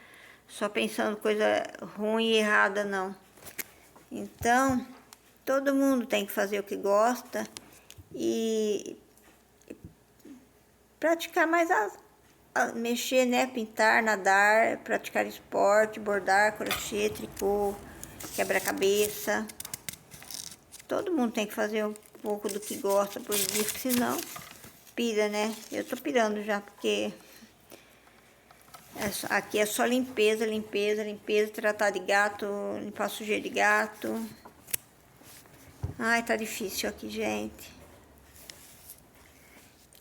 só pensando coisa ruim e errada, não. Então, todo mundo tem que fazer o que gosta e praticar mais mexer, né? Pintar, nadar, praticar esporte, bordar, crochê, tricô, quebra-cabeça. Todo mundo tem que fazer um pouco do que gosta por dia, porque senão pira, né? Eu tô pirando já, porque aqui é só limpeza, limpeza, limpeza, tratar de gato, limpar sujeira de gato. Ai, tá difícil aqui, gente.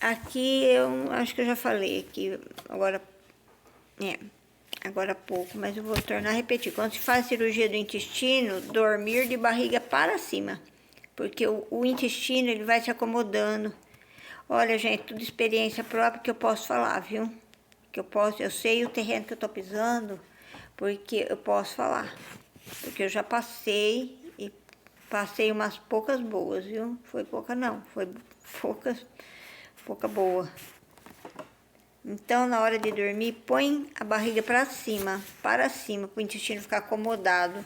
Aqui eu acho que eu já falei aqui agora há pouco, mas eu vou tornar a repetir. Quando se faz cirurgia do intestino, dormir de barriga para cima, porque o intestino ele vai se acomodando. Olha, gente, tudo experiência própria que eu posso falar, viu? Eu sei o terreno que eu tô pisando, porque eu posso falar. Porque eu já passei e passei umas poucas boas, viu? Foi pouca não, foi pouca boa. Então, na hora de dormir, põe a barriga para cima, para o intestino ficar acomodado.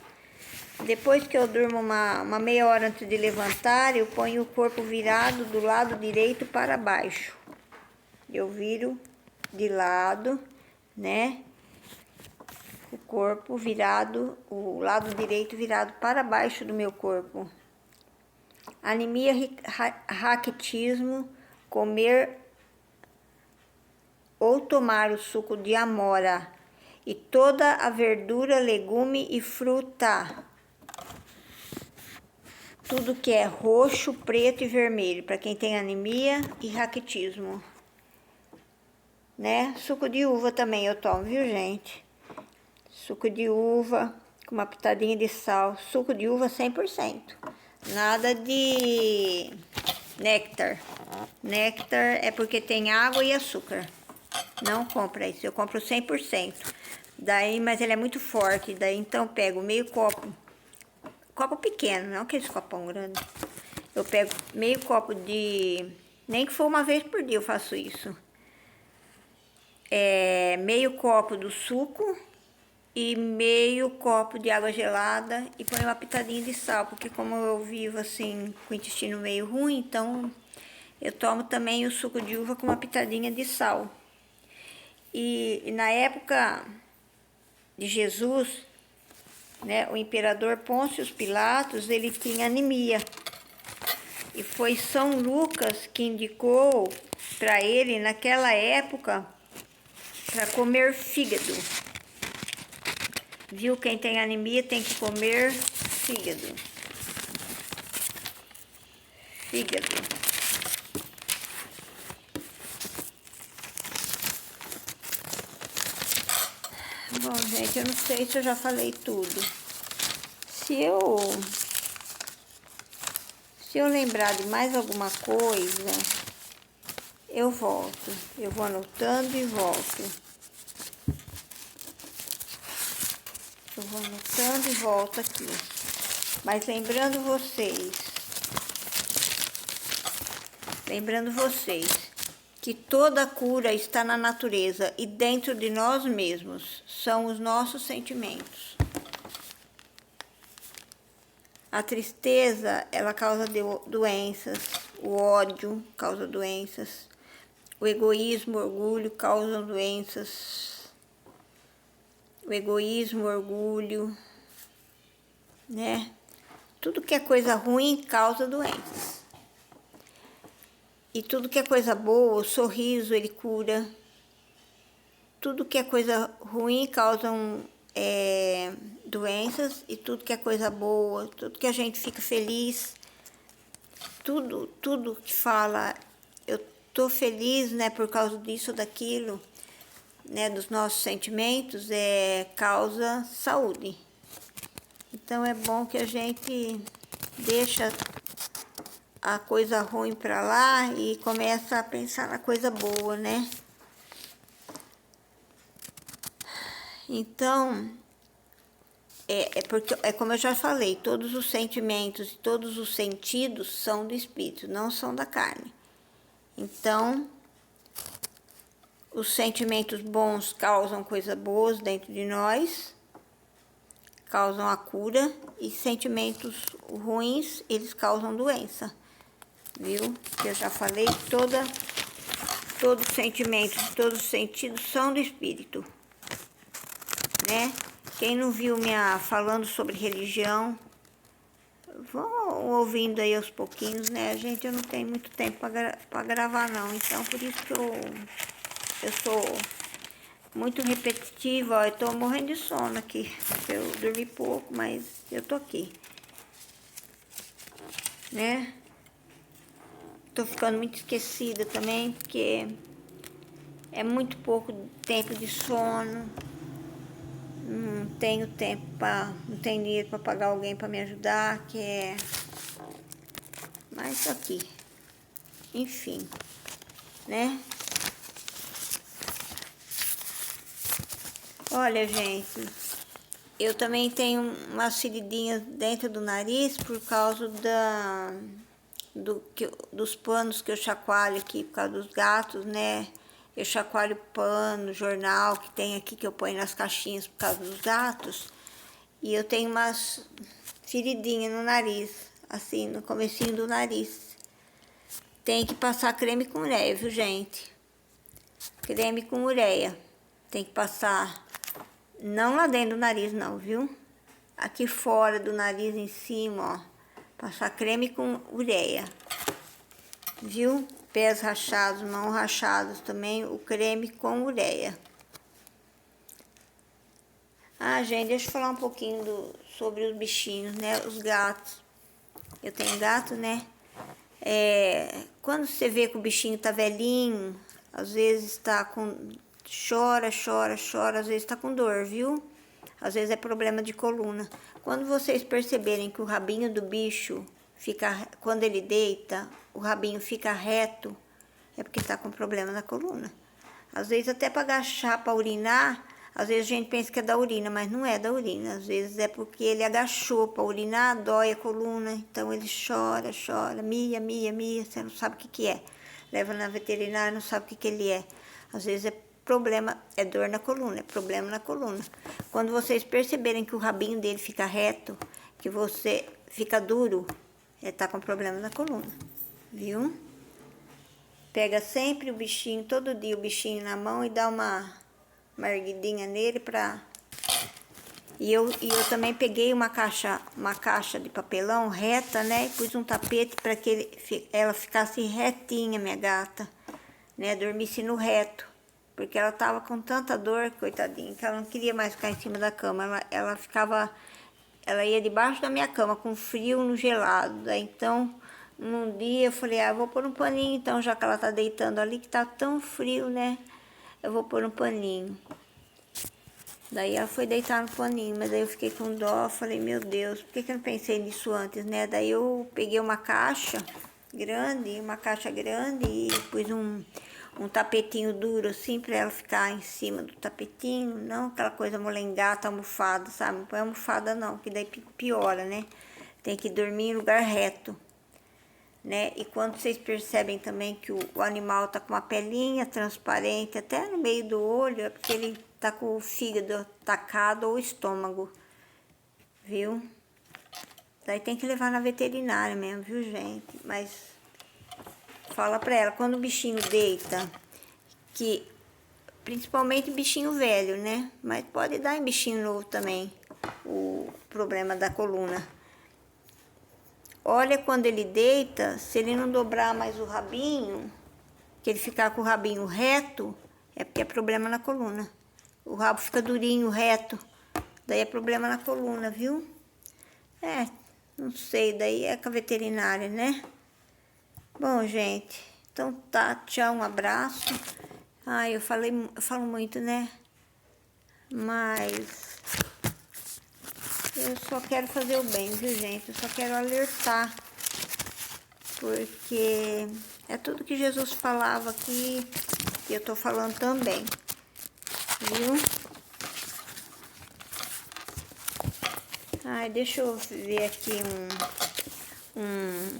Depois que eu durmo uma meia hora antes de levantar, eu ponho o corpo virado do lado direito para baixo. Eu viro de lado, né? O corpo virado, o lado direito virado para baixo do meu corpo. Anemia, raquitismo, comer ou tomar o suco de amora e toda a verdura, legume e fruta. Tudo que é roxo, preto e vermelho, para quem tem anemia e raquitismo. Né? Suco de uva também eu tomo, viu, gente? Suco de uva com uma pitadinha de sal. Suco de uva 100%. Nada de néctar. Néctar é porque tem água e açúcar. Não compra isso, eu compro 100%. Daí, mas ele é muito forte, daí então eu pego meio copo pequeno, não aqueles copão grande. Eu pego meio copo de, nem que for uma vez por dia eu faço isso. Meio copo do suco e meio copo de água gelada e põe uma pitadinha de sal, porque como eu vivo assim com o intestino meio ruim, então eu tomo também o suco de uva com uma pitadinha de sal. E na época de Jesus, né, o imperador Pôncio Pilatos, ele tinha anemia. E foi São Lucas que indicou para ele, naquela época, para comer fígado. Viu? Quem tem anemia tem que comer fígado. Fígado. Bom, gente, eu não sei se eu já falei tudo. Se eu lembrar de mais alguma coisa, eu volto. Eu vou anotando e volto. Eu vou anotando e volto aqui. Mas lembrando vocês que toda cura está na natureza e dentro de nós mesmos. São os nossos sentimentos. A tristeza, ela causa doenças. O ódio causa doenças. O egoísmo, o orgulho causam doenças. O egoísmo, o orgulho, né? Tudo que é coisa ruim causa doenças. E tudo que é coisa boa, o sorriso, ele cura. Tudo que é coisa ruim causa doenças. E tudo que é coisa boa, tudo que a gente fica feliz, tudo que fala, eu tô feliz, né, por causa disso ou daquilo, né, dos nossos sentimentos, causa saúde. Então é bom que a gente deixa a coisa ruim para lá e começa a pensar na coisa boa, né? Então, porque, como eu já falei, todos os sentimentos e todos os sentidos são do espírito, não são da carne. Então, os sentimentos bons causam coisas boas dentro de nós, causam a cura, e sentimentos ruins, eles causam doença, viu? Eu já falei, todos os sentimentos, todos os sentidos são do espírito, né? Quem não viu falando sobre religião, vão ouvindo aí aos pouquinhos, né? Gente, eu não tenho muito tempo para gravar não, então por isso que eu sou muito repetitiva, ó, eu tô morrendo de sono aqui, eu dormi pouco, mas eu tô aqui, né? Tô ficando muito esquecida também, porque é muito pouco tempo de sono, não tenho não tenho dinheiro para pagar alguém para me ajudar, mas tô aqui, enfim, né? Olha, gente, eu também tenho umas feridinhas dentro do nariz por causa dos panos que eu chacoalho aqui, por causa dos gatos, né? Eu chacoalho pano, jornal que tem aqui, que eu ponho nas caixinhas por causa dos gatos. E eu tenho umas feridinhas no nariz, assim, no comecinho do nariz. Tem que passar creme com ureia, viu, gente? Creme com ureia. Tem que passar... Não lá dentro do nariz não, viu? Aqui fora do nariz em cima, ó. Passar creme com ureia. Viu? Pés rachados, mãos rachadas também, o creme com ureia. Ah, gente, deixa eu falar um pouquinho sobre os bichinhos, né? Os gatos. Eu tenho gato, né? Quando você vê que o bichinho tá velhinho, às vezes tá com... Chora, às vezes tá com dor, viu? Às vezes é problema de coluna. Quando vocês perceberem que o rabinho do bicho fica... Quando ele deita, o rabinho fica reto, é porque tá com problema na coluna. Às vezes até para agachar, para urinar, às vezes a gente pensa que é da urina, mas não é da urina. Às vezes é porque ele agachou para urinar, dói a coluna, então ele chora, mia, você não sabe o que é. Leva na veterinária, não sabe o que ele é. Às vezes é problema, é dor na coluna, é problema na coluna. Quando vocês perceberem que o rabinho dele fica reto, que você fica duro, tá com problema na coluna, viu? Pega sempre o bichinho, todo dia o bichinho na mão e dá uma erguidinha nele pra... E eu também peguei uma caixa de papelão reta, né? E pus um tapete para que ela ficasse retinha, minha gata, né? Dormisse no reto. Porque ela tava com tanta dor, coitadinha, que ela não queria mais ficar em cima da cama. Ela ia debaixo da minha cama, com frio no gelado. Daí, então, num dia eu falei, vou pôr um paninho, então, já que ela tá deitando ali, que tá tão frio, né? Eu vou pôr um paninho. Daí ela foi deitar no paninho, mas daí eu fiquei com dó, falei, meu Deus, por que eu não pensei nisso antes, né? Daí eu peguei uma caixa grande e pus um tapetinho duro assim, pra ela ficar em cima do tapetinho, não aquela coisa molengata, almofada, sabe? Não põe almofada não, que daí piora, né? Tem que dormir em lugar reto, né? E quando vocês percebem também que o animal tá com uma pelinha transparente até no meio do olho, é porque ele tá com o fígado atacado ou o estômago, viu? Daí tem que levar na veterinária mesmo, viu, gente? Mas fala pra ela, quando o bichinho deita, que principalmente bichinho velho, né? Mas pode dar em bichinho novo também, o problema da coluna. Olha quando ele deita, se ele não dobrar mais o rabinho, que ele ficar com o rabinho reto, é porque é problema na coluna. O rabo fica durinho, reto, daí é problema na coluna, viu? É, não sei, daí é com a veterinária, né? Bom, gente, então tá, tchau, um abraço. Ai, eu falo muito, né? Mas eu só quero fazer o bem, viu, gente? Eu só quero alertar, porque é tudo que Jesus falava aqui e eu tô falando também, viu? Ai, deixa eu ver aqui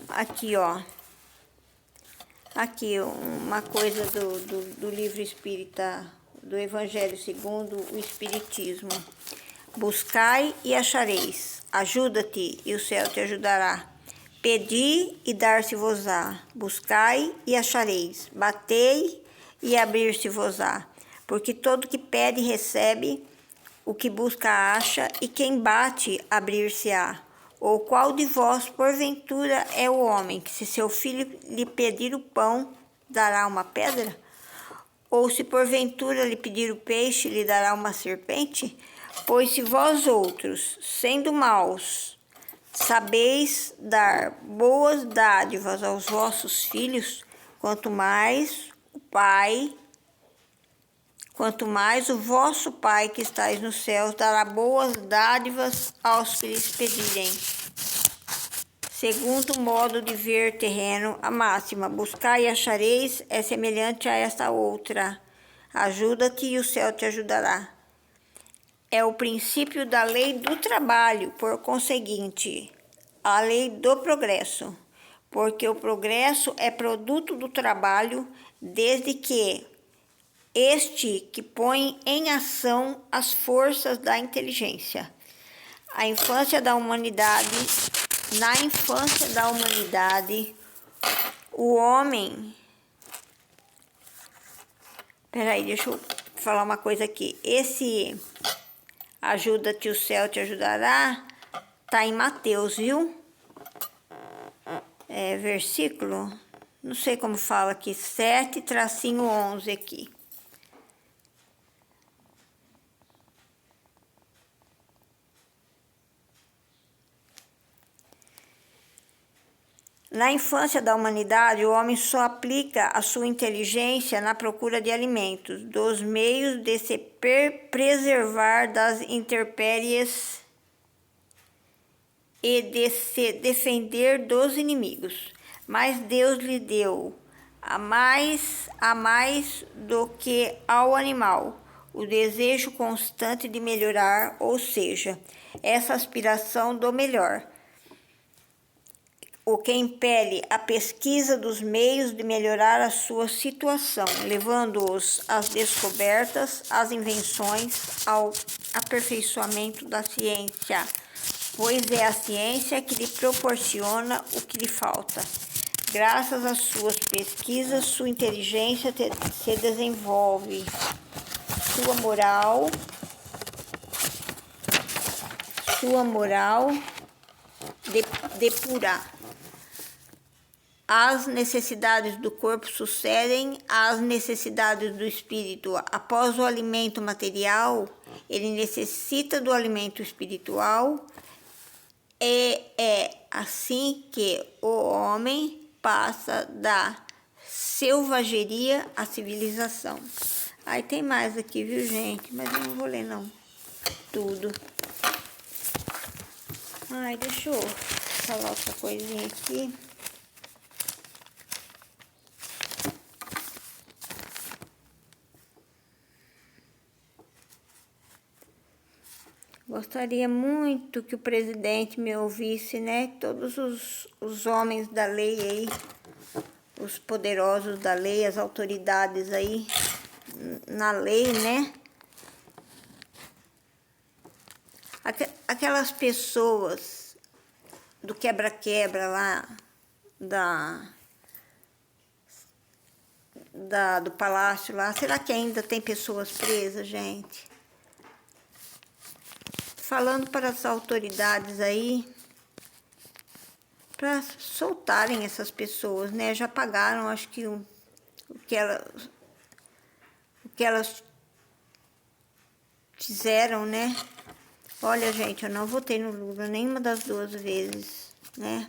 aqui, ó. Aqui, uma coisa do livro espírita, do Evangelho segundo o Espiritismo. Buscai e achareis, ajuda-te e o céu te ajudará. Pedi e dar-se-vos-á, buscai e achareis, batei e abrir-se-vos-á. Porque todo que pede recebe, o que busca acha, e quem bate abrir-se-á. Ou qual de vós, porventura, é o homem que, se seu filho lhe pedir o pão, dará uma pedra? Ou se porventura lhe pedir o peixe, lhe dará uma serpente? Pois se vós outros, sendo maus, sabeis dar boas dádivas aos vossos filhos, quanto mais o vosso Pai que estais nos céus dará boas dádivas aos que lhes pedirem. Segundo o modo de ver terreno, a máxima, buscai e achareis, é semelhante a esta outra. Ajuda-te e o céu te ajudará. É o princípio da lei do trabalho, por conseguinte, a lei do progresso, porque o progresso é produto do trabalho, desde que este que põe em ação as forças da inteligência. Na infância da humanidade, o homem... Peraí, deixa eu falar uma coisa aqui. Esse ajuda-te, o céu te ajudará, tá em Mateus, viu? É versículo, não sei como fala aqui, 7-11 aqui. Na infância da humanidade, o homem só aplica a sua inteligência na procura de alimentos, dos meios de se preservar das intempéries e de se defender dos inimigos. Mas Deus lhe deu a mais do que ao animal, o desejo constante de melhorar, ou seja, essa aspiração do melhor, o que impele a pesquisa dos meios de melhorar a sua situação, levando-os às descobertas, às invenções, ao aperfeiçoamento da ciência, pois é a ciência que lhe proporciona o que lhe falta. Graças às suas pesquisas, sua inteligência se desenvolve, sua moral depura. As necessidades do corpo sucedem às necessidades do espírito. Após o alimento material, ele necessita do alimento espiritual. E é assim que o homem passa da selvageria à civilização. Aí tem mais aqui, viu, gente? Mas eu não vou ler, não. tudo. Ai, deixa eu falar outra coisinha aqui. Gostaria muito que o presidente me ouvisse, né? Todos os homens da lei aí, os poderosos da lei, as autoridades aí na lei, né? Aquelas pessoas do quebra-quebra lá do palácio lá, será que ainda tem pessoas presas, gente? Falando para as autoridades aí, para soltarem essas pessoas, né? Já pagaram, acho que o que elas fizeram, né? Olha, gente, eu não votei no Lula nenhuma das duas vezes, né?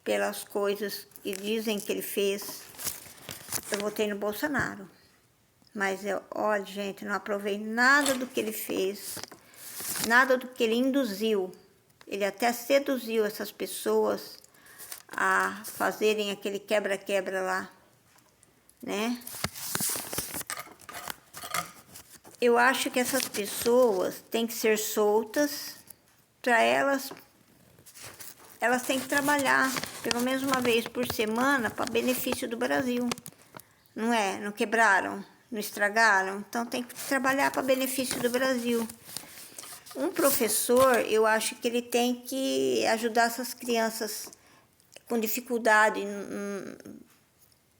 Pelas coisas que dizem que ele fez. Eu votei no Bolsonaro. Mas, olha, gente, não aprovei nada do que ele fez. Nada do que ele induziu. Ele até seduziu essas pessoas a fazerem aquele quebra-quebra lá, né? Eu acho que essas pessoas têm que ser soltas para elas têm que trabalhar pelo menos uma vez por semana para benefício do Brasil. Não é? Não quebraram? Não estragaram? Então tem que trabalhar para benefício do Brasil. Um professor, eu acho que ele tem que ajudar essas crianças com dificuldade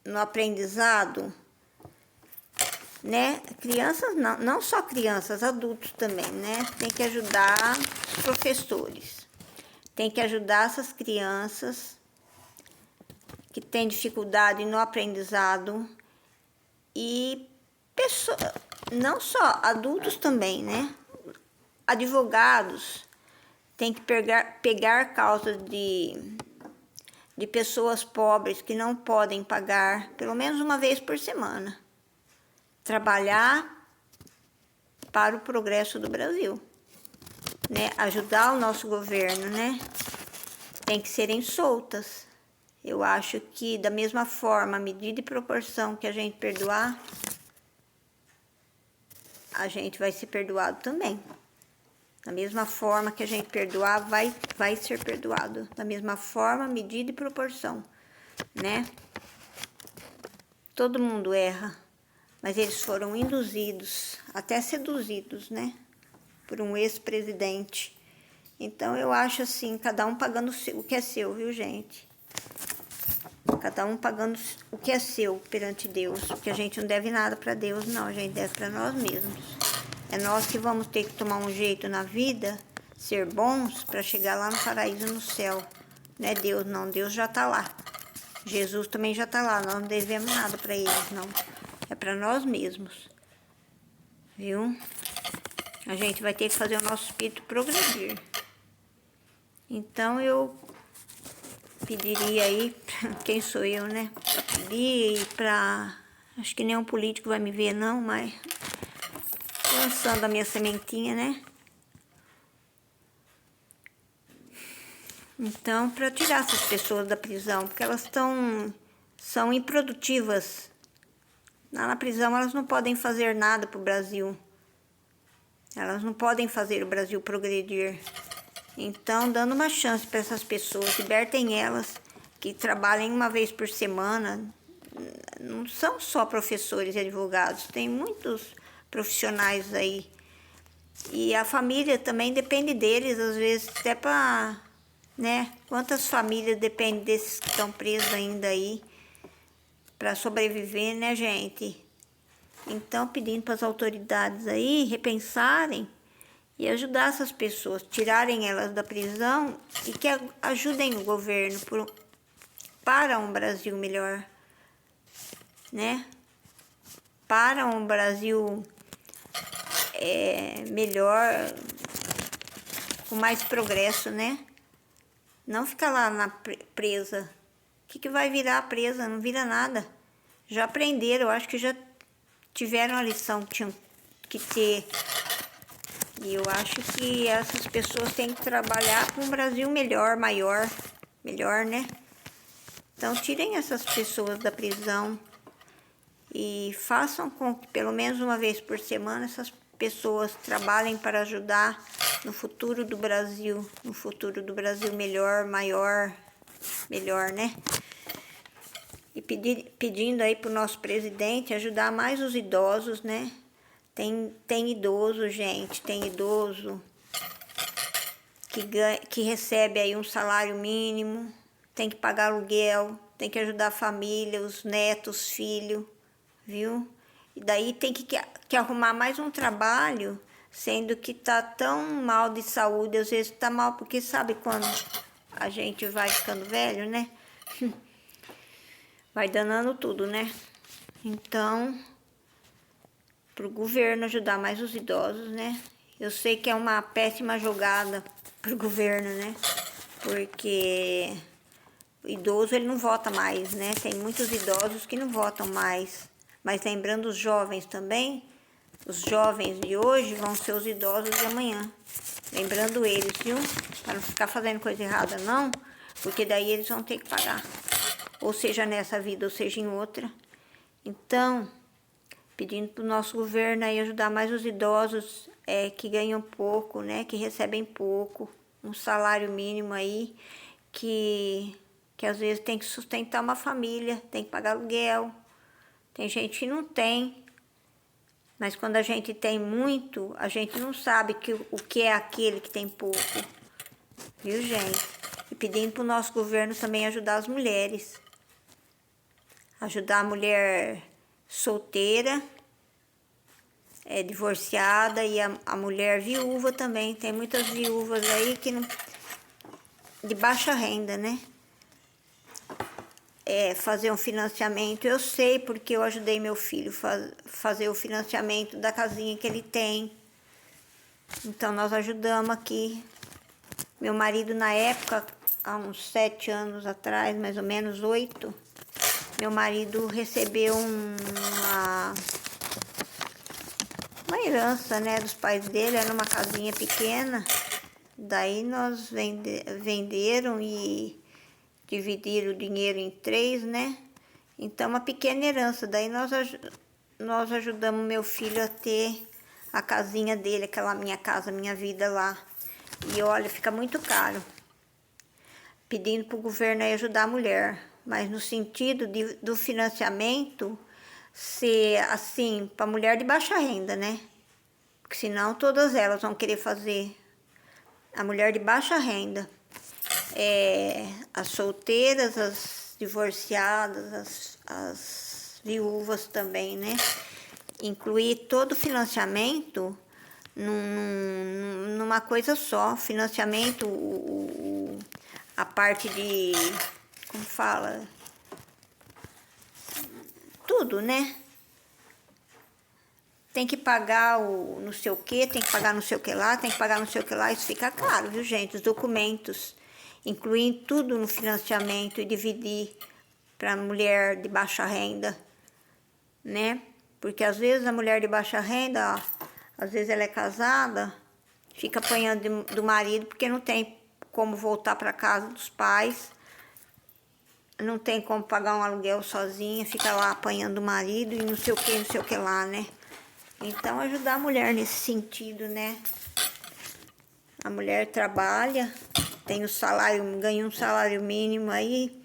no aprendizado, né? Crianças, não só crianças, adultos também, né? Tem que ajudar os professores. Tem que ajudar essas crianças que têm dificuldade no aprendizado e pessoas, não só adultos também, né? Advogados têm que pegar causas de pessoas pobres que não podem pagar pelo menos uma vez por semana. Trabalhar para o progresso do Brasil, né? Ajudar o nosso governo, né? Tem que serem soltas. Eu acho que da mesma forma, medida e proporção que a gente perdoar, a gente vai ser perdoado também. Da mesma forma que a gente perdoar, vai ser perdoado. Da mesma forma, medida e proporção, né? Todo mundo erra, mas eles foram induzidos, até seduzidos, né? Por um ex-presidente. Então, eu acho assim, cada um pagando o que é seu, viu, gente? Cada um pagando o que é seu perante Deus. Porque a gente não deve nada para Deus, não. A gente deve para nós mesmos. É nós que vamos ter que tomar um jeito na vida, ser bons, para chegar lá no paraíso, no céu. Não é Deus, não. Deus já está lá. Jesus também já está lá. Nós não devemos nada para eles, não. É para nós mesmos. Viu? A gente vai ter que fazer o nosso espírito progredir. Então, eu pediria aí, quem sou eu, né? Pra pedir e pra... Acho que nenhum político vai me ver, não, mas... lançando a minha sementinha, né? Então, para tirar essas pessoas da prisão, porque elas são improdutivas. Lá na prisão, elas não podem fazer nada pro Brasil. Elas não podem fazer o Brasil progredir. Então, dando uma chance para essas pessoas, libertem elas, que trabalhem uma vez por semana. Não são só professores e advogados, tem muitos profissionais aí. E a família também depende deles, às vezes, até para, né? Quantas famílias dependem desses que estão presos ainda aí, para sobreviver, né, gente? Então, pedindo para as autoridades aí repensarem e ajudar essas pessoas, tirarem elas da prisão e que ajudem o governo para um Brasil melhor, né? Para um Brasil melhor, com mais progresso, né? Não ficar lá na presa. O que vai virar presa? Não vira nada. Já aprenderam, eu acho que já tiveram a lição que tinham que ter E eu acho que essas pessoas têm que trabalhar para um Brasil melhor, maior, melhor, né? Então, tirem essas pessoas da prisão e façam com que, pelo menos uma vez por semana, essas pessoas trabalhem para ajudar no futuro do Brasil melhor, maior, melhor, né? E pedindo aí para o nosso presidente ajudar mais os idosos, né? Tem idoso, gente, tem idoso que recebe aí um salário mínimo, tem que pagar aluguel, tem que ajudar a família, os netos, os filhos, viu? E daí tem que arrumar mais um trabalho, sendo que tá tão mal de saúde, às vezes tá mal, porque sabe quando a gente vai ficando velho, né? Vai danando tudo, né? Então, pro governo ajudar mais os idosos, né? Eu sei que é uma péssima jogada pro governo, né? Porque o idoso ele não vota mais, né? Tem muitos idosos que não votam mais. Mas lembrando os jovens também, os jovens de hoje vão ser os idosos de amanhã. Lembrando eles, viu? Para não ficar fazendo coisa errada, não. Porque daí eles vão ter que pagar. Ou seja, nessa vida, ou seja, em outra. Então, pedindo para o nosso governo aí ajudar mais os idosos que ganham pouco, né? Que recebem pouco. Um salário mínimo aí que às vezes tem que sustentar uma família, tem que pagar aluguel. Tem gente que não tem, mas quando a gente tem muito, a gente não sabe o que é aquele que tem pouco, viu, gente? E pedindo para o nosso governo também ajudar as mulheres, ajudar a mulher solteira, divorciada e a mulher viúva também. Tem muitas viúvas aí que não, de baixa renda, né? Fazer um financiamento. Eu sei porque eu ajudei meu filho fazer o financiamento da casinha que ele tem. Então nós ajudamos aqui. Meu marido na época, há uns 7 anos atrás, mais ou menos 8, meu marido recebeu uma herança, né, dos pais dele, era uma casinha pequena. Daí nós venderam e dividir o dinheiro em 3, né? Então, uma pequena herança. Daí nós ajudamos meu filho a ter a casinha dele, aquela minha casa, minha vida lá. E olha, fica muito caro. Pedindo para o governo aí ajudar a mulher. Mas no sentido do financiamento ser assim, para mulher de baixa renda, né? Porque senão todas elas vão querer fazer. A mulher de baixa renda. As solteiras, as divorciadas, as viúvas também, né? Incluir todo o financiamento numa coisa só. Financiamento, a parte de, como fala? Tudo, né? Tem que pagar o não sei o que, tem que pagar não sei o que lá, tem que pagar não sei o que lá. Isso fica caro, viu, gente? Os documentos. Incluir tudo no financiamento e dividir para a mulher de baixa renda, né? Porque às vezes a mulher de baixa renda, ó, às vezes ela é casada, fica apanhando do marido porque não tem como voltar para casa dos pais, não tem como pagar um aluguel sozinha, fica lá apanhando do marido e não sei o que lá, né? Então ajudar a mulher nesse sentido, né? A mulher trabalha, tem o salário, ganha um salário mínimo aí,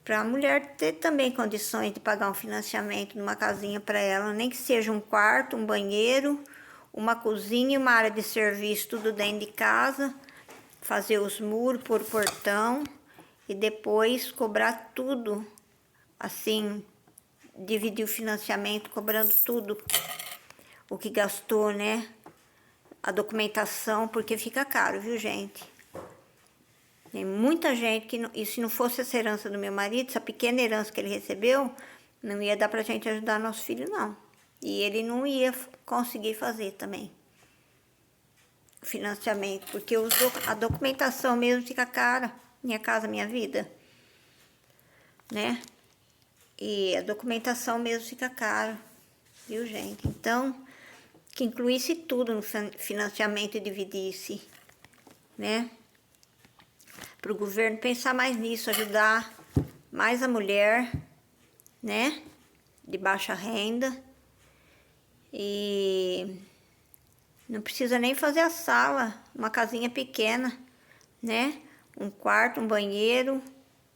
para a mulher ter também condições de pagar um financiamento numa casinha para ela, nem que seja um quarto, um banheiro, uma cozinha e uma área de serviço, tudo dentro de casa, fazer os muros, pôr portão e depois cobrar tudo, assim, dividir o financiamento cobrando tudo o que gastou, né? A documentação, porque fica caro, viu, gente? Tem muita gente que, e se não fosse essa herança do meu marido, essa pequena herança que ele recebeu, não ia dar pra gente ajudar nosso filho, não. E ele não ia conseguir fazer também o financiamento, porque a documentação mesmo fica cara. Minha Casa Minha Vida, né? E a documentação mesmo fica cara, viu, gente? Então, que incluísse tudo no financiamento e dividisse, né? Para o governo pensar mais nisso, ajudar mais a mulher, né? De baixa renda. E não precisa nem fazer a sala, uma casinha pequena, né? Um quarto, um banheiro,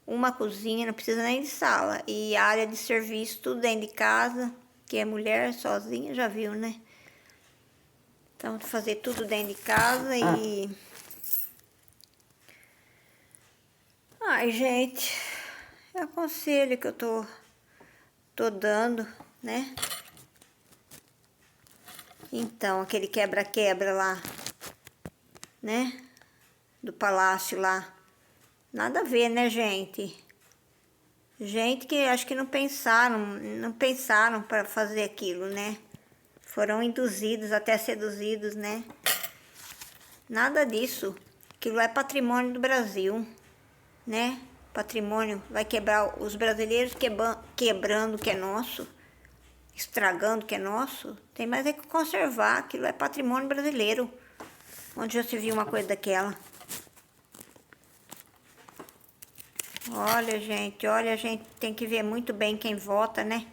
uma cozinha, não precisa nem de sala. E área de serviço, tudo dentro de casa, que é mulher sozinha, já viu, né? Então, fazer tudo dentro de casa e... Ai, gente, é o conselho que eu tô dando, né? Então, aquele quebra-quebra lá, né? Do palácio lá. Nada a ver, né, gente? Gente que acho que não pensaram para fazer aquilo, né? Foram induzidos, até seduzidos, né? Nada disso. Aquilo é patrimônio do Brasil, né? Patrimônio vai quebrar os brasileiros quebrando o que é nosso, estragando o que é nosso. Tem mais é que conservar, aquilo é patrimônio brasileiro. Onde já se viu uma coisa daquela? Olha, a gente tem que ver muito bem quem vota, né?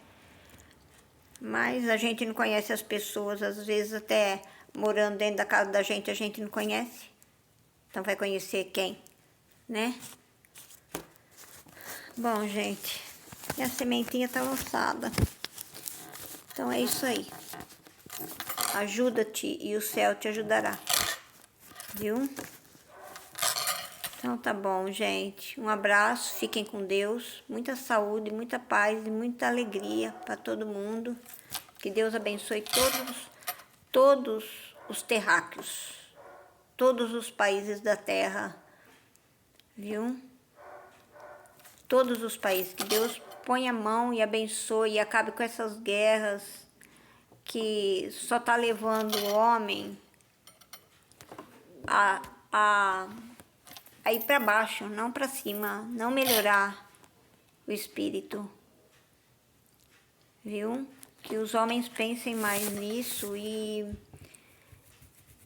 Mas a gente não conhece as pessoas, às vezes até morando dentro da casa da gente, a gente não conhece. Então vai conhecer quem, né? Bom, gente, e a sementinha tá lançada. Então é isso aí. Ajuda-te e o céu te ajudará. Viu? Então tá bom, gente. Um abraço, fiquem com Deus. Muita saúde, muita paz e muita alegria para todo mundo. Que Deus abençoe todos os terráqueos, todos os países da terra, viu? Todos os países. Que Deus ponha a mão e abençoe e acabe com essas guerras que só tá levando o homem a ir para baixo, não para cima, não melhorar o espírito, viu? Que os homens pensem mais nisso e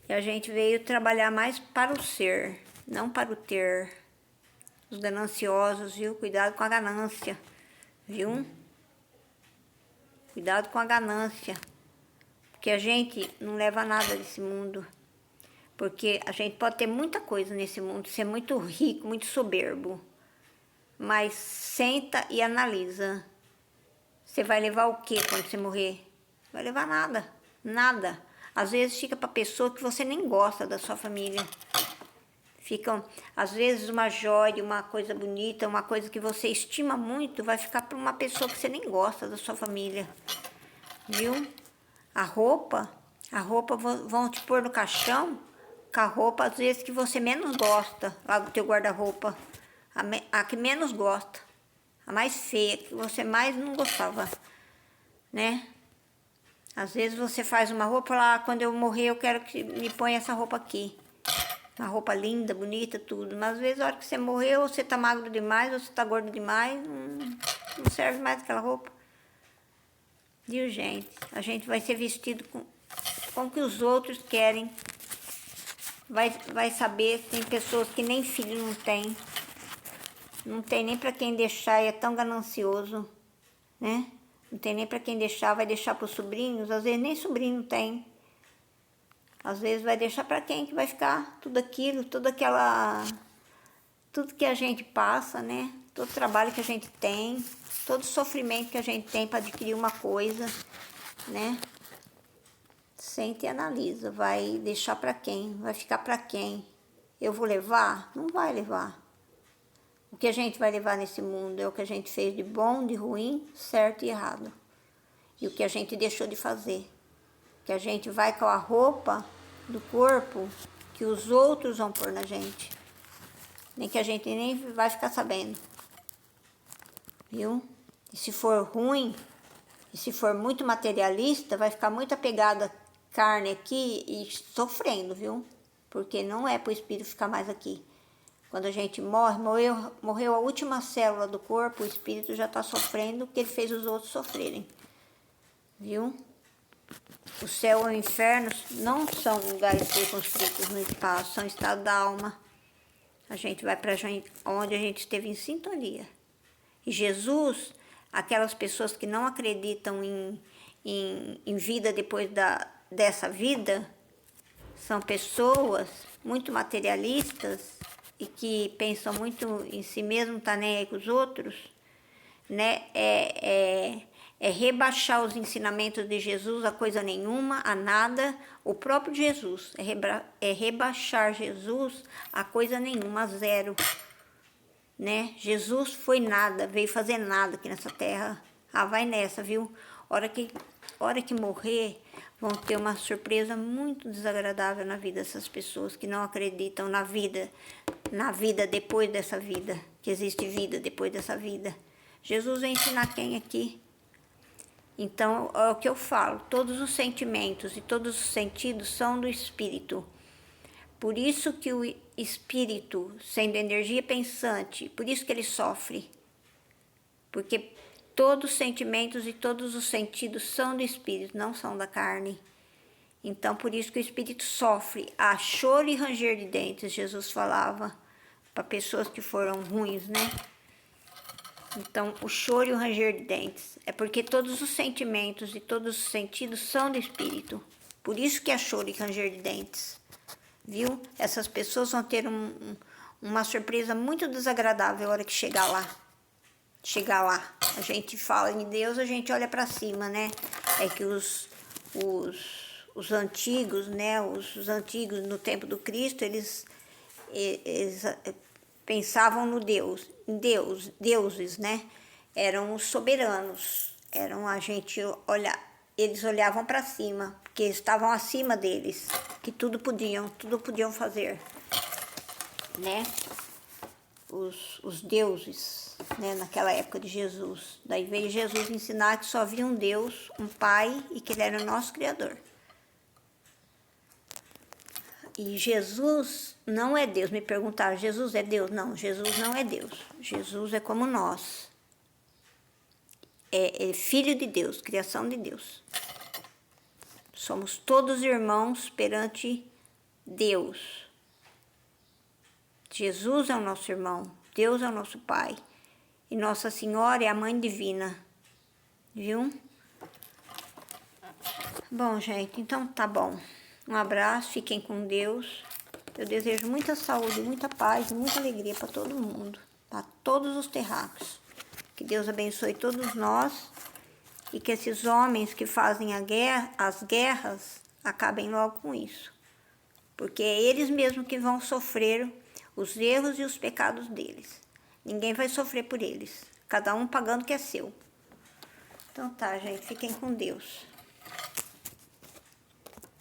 a gente veio trabalhar mais para o ser, não para o ter. Os gananciosos, viu? Cuidado com a ganância, viu? Cuidado com a ganância, porque a gente não leva nada desse mundo. Porque a gente pode ter muita coisa nesse mundo, ser muito rico, muito soberbo. Mas senta e analisa. Você vai levar o quê quando você morrer? Não vai levar nada, nada. Às vezes fica para pessoa que você nem gosta da sua família. Ficam, às vezes, uma joia, uma coisa bonita, uma coisa que você estima muito, vai ficar para uma pessoa que você nem gosta da sua família. Viu? A roupa vão te pôr no caixão com a roupa, às vezes, que você menos gosta, lá do teu guarda-roupa. A que menos gosta. A mais feia, que você mais não gostava, né? Às vezes você faz uma roupa lá, quando eu morrer eu quero que me ponha essa roupa aqui. Uma roupa linda, bonita, tudo. Mas às vezes a hora que você morreu, ou você tá magro demais, ou você tá gordo demais, não serve mais aquela roupa. Viu, gente? A gente vai ser vestido com o que os outros querem. Vai saber, tem pessoas que nem filho não tem. Não tem nem para quem deixar e é tão ganancioso, né? Não tem nem para quem deixar, vai deixar para os sobrinhos, às vezes nem sobrinho tem. Às vezes vai deixar para quem que vai ficar tudo aquilo, tudo que a gente passa, né? Todo trabalho que a gente tem, todo sofrimento que a gente tem para adquirir uma coisa, né? Sente e analisa, vai deixar para quem? Vai ficar para quem? Eu vou levar? Não vai levar. O que a gente vai levar nesse mundo é o que a gente fez de bom, de ruim, certo e errado. E o que a gente deixou de fazer. Que a gente vai com a roupa do corpo que os outros vão pôr na gente. Nem que a gente nem vai ficar sabendo. Viu? E se for ruim, e se for muito materialista, vai ficar muito apegada carne aqui e sofrendo, viu? Porque não é para o espírito ficar mais aqui. Quando a gente morreu a última célula do corpo, o espírito já está sofrendo porque ele fez os outros sofrerem. Viu? O céu e o inferno não são lugares circunscritos no espaço, são estado da alma. A gente vai para onde a gente esteve em sintonia. E Jesus, aquelas pessoas que não acreditam em vida depois dessa vida, são pessoas muito materialistas e que pensam muito em si mesmo, tá nem aí com os outros, né? É rebaixar os ensinamentos de Jesus a coisa nenhuma, a nada. O próprio Jesus é rebaixar Jesus a coisa nenhuma, a zero, né? Jesus foi nada, veio fazer nada aqui nessa terra. Ah, vai nessa, viu? Hora que morrer, vão ter uma surpresa muito desagradável na vida dessas pessoas que não acreditam na vida depois dessa vida, que existe vida depois dessa vida. Jesus vai ensinar quem aqui? Então, é o que eu falo, todos os sentimentos e todos os sentidos são do espírito. Por isso que o espírito, sendo energia pensante, por isso que ele sofre. Porque todos os sentimentos e todos os sentidos são do espírito, não são da carne. Então, por isso que o espírito sofre. Há choro e ranger de dentes, Jesus falava, para pessoas que foram ruins, né? Então, o choro e o ranger de dentes é porque todos os sentimentos e todos os sentidos são do espírito. Por isso que é choro e ranger de dentes, viu? Essas pessoas vão ter uma surpresa muito desagradável na hora que chegar lá. A gente fala em Deus, a gente olha para cima, né? É que os antigos, né? Os antigos no tempo do Cristo, eles pensavam no Deus, em deuses, né? Eram os soberanos, eles olhavam para cima, porque estavam acima deles, que tudo podiam fazer, né? Os deuses, né? Naquela época de Jesus. Daí veio Jesus ensinar que só havia um Deus, um Pai, e que Ele era o nosso Criador. E Jesus não é Deus. Me perguntaram, Jesus é Deus? Não, Jesus não é Deus. Jesus é como nós. É filho de Deus, criação de Deus. Somos todos irmãos perante Deus. Jesus é o nosso irmão, Deus é o nosso Pai. E Nossa Senhora é a Mãe Divina. Viu? Bom, gente, então tá bom. Um abraço, fiquem com Deus. Eu desejo muita saúde, muita paz e muita alegria para todo mundo, para todos os terráqueos. Que Deus abençoe todos nós e que esses homens que fazem as guerras acabem logo com isso. Porque é eles mesmos que vão sofrer os erros e os pecados deles. Ninguém vai sofrer por eles, cada um pagando o que é seu. Então tá, gente, fiquem com Deus.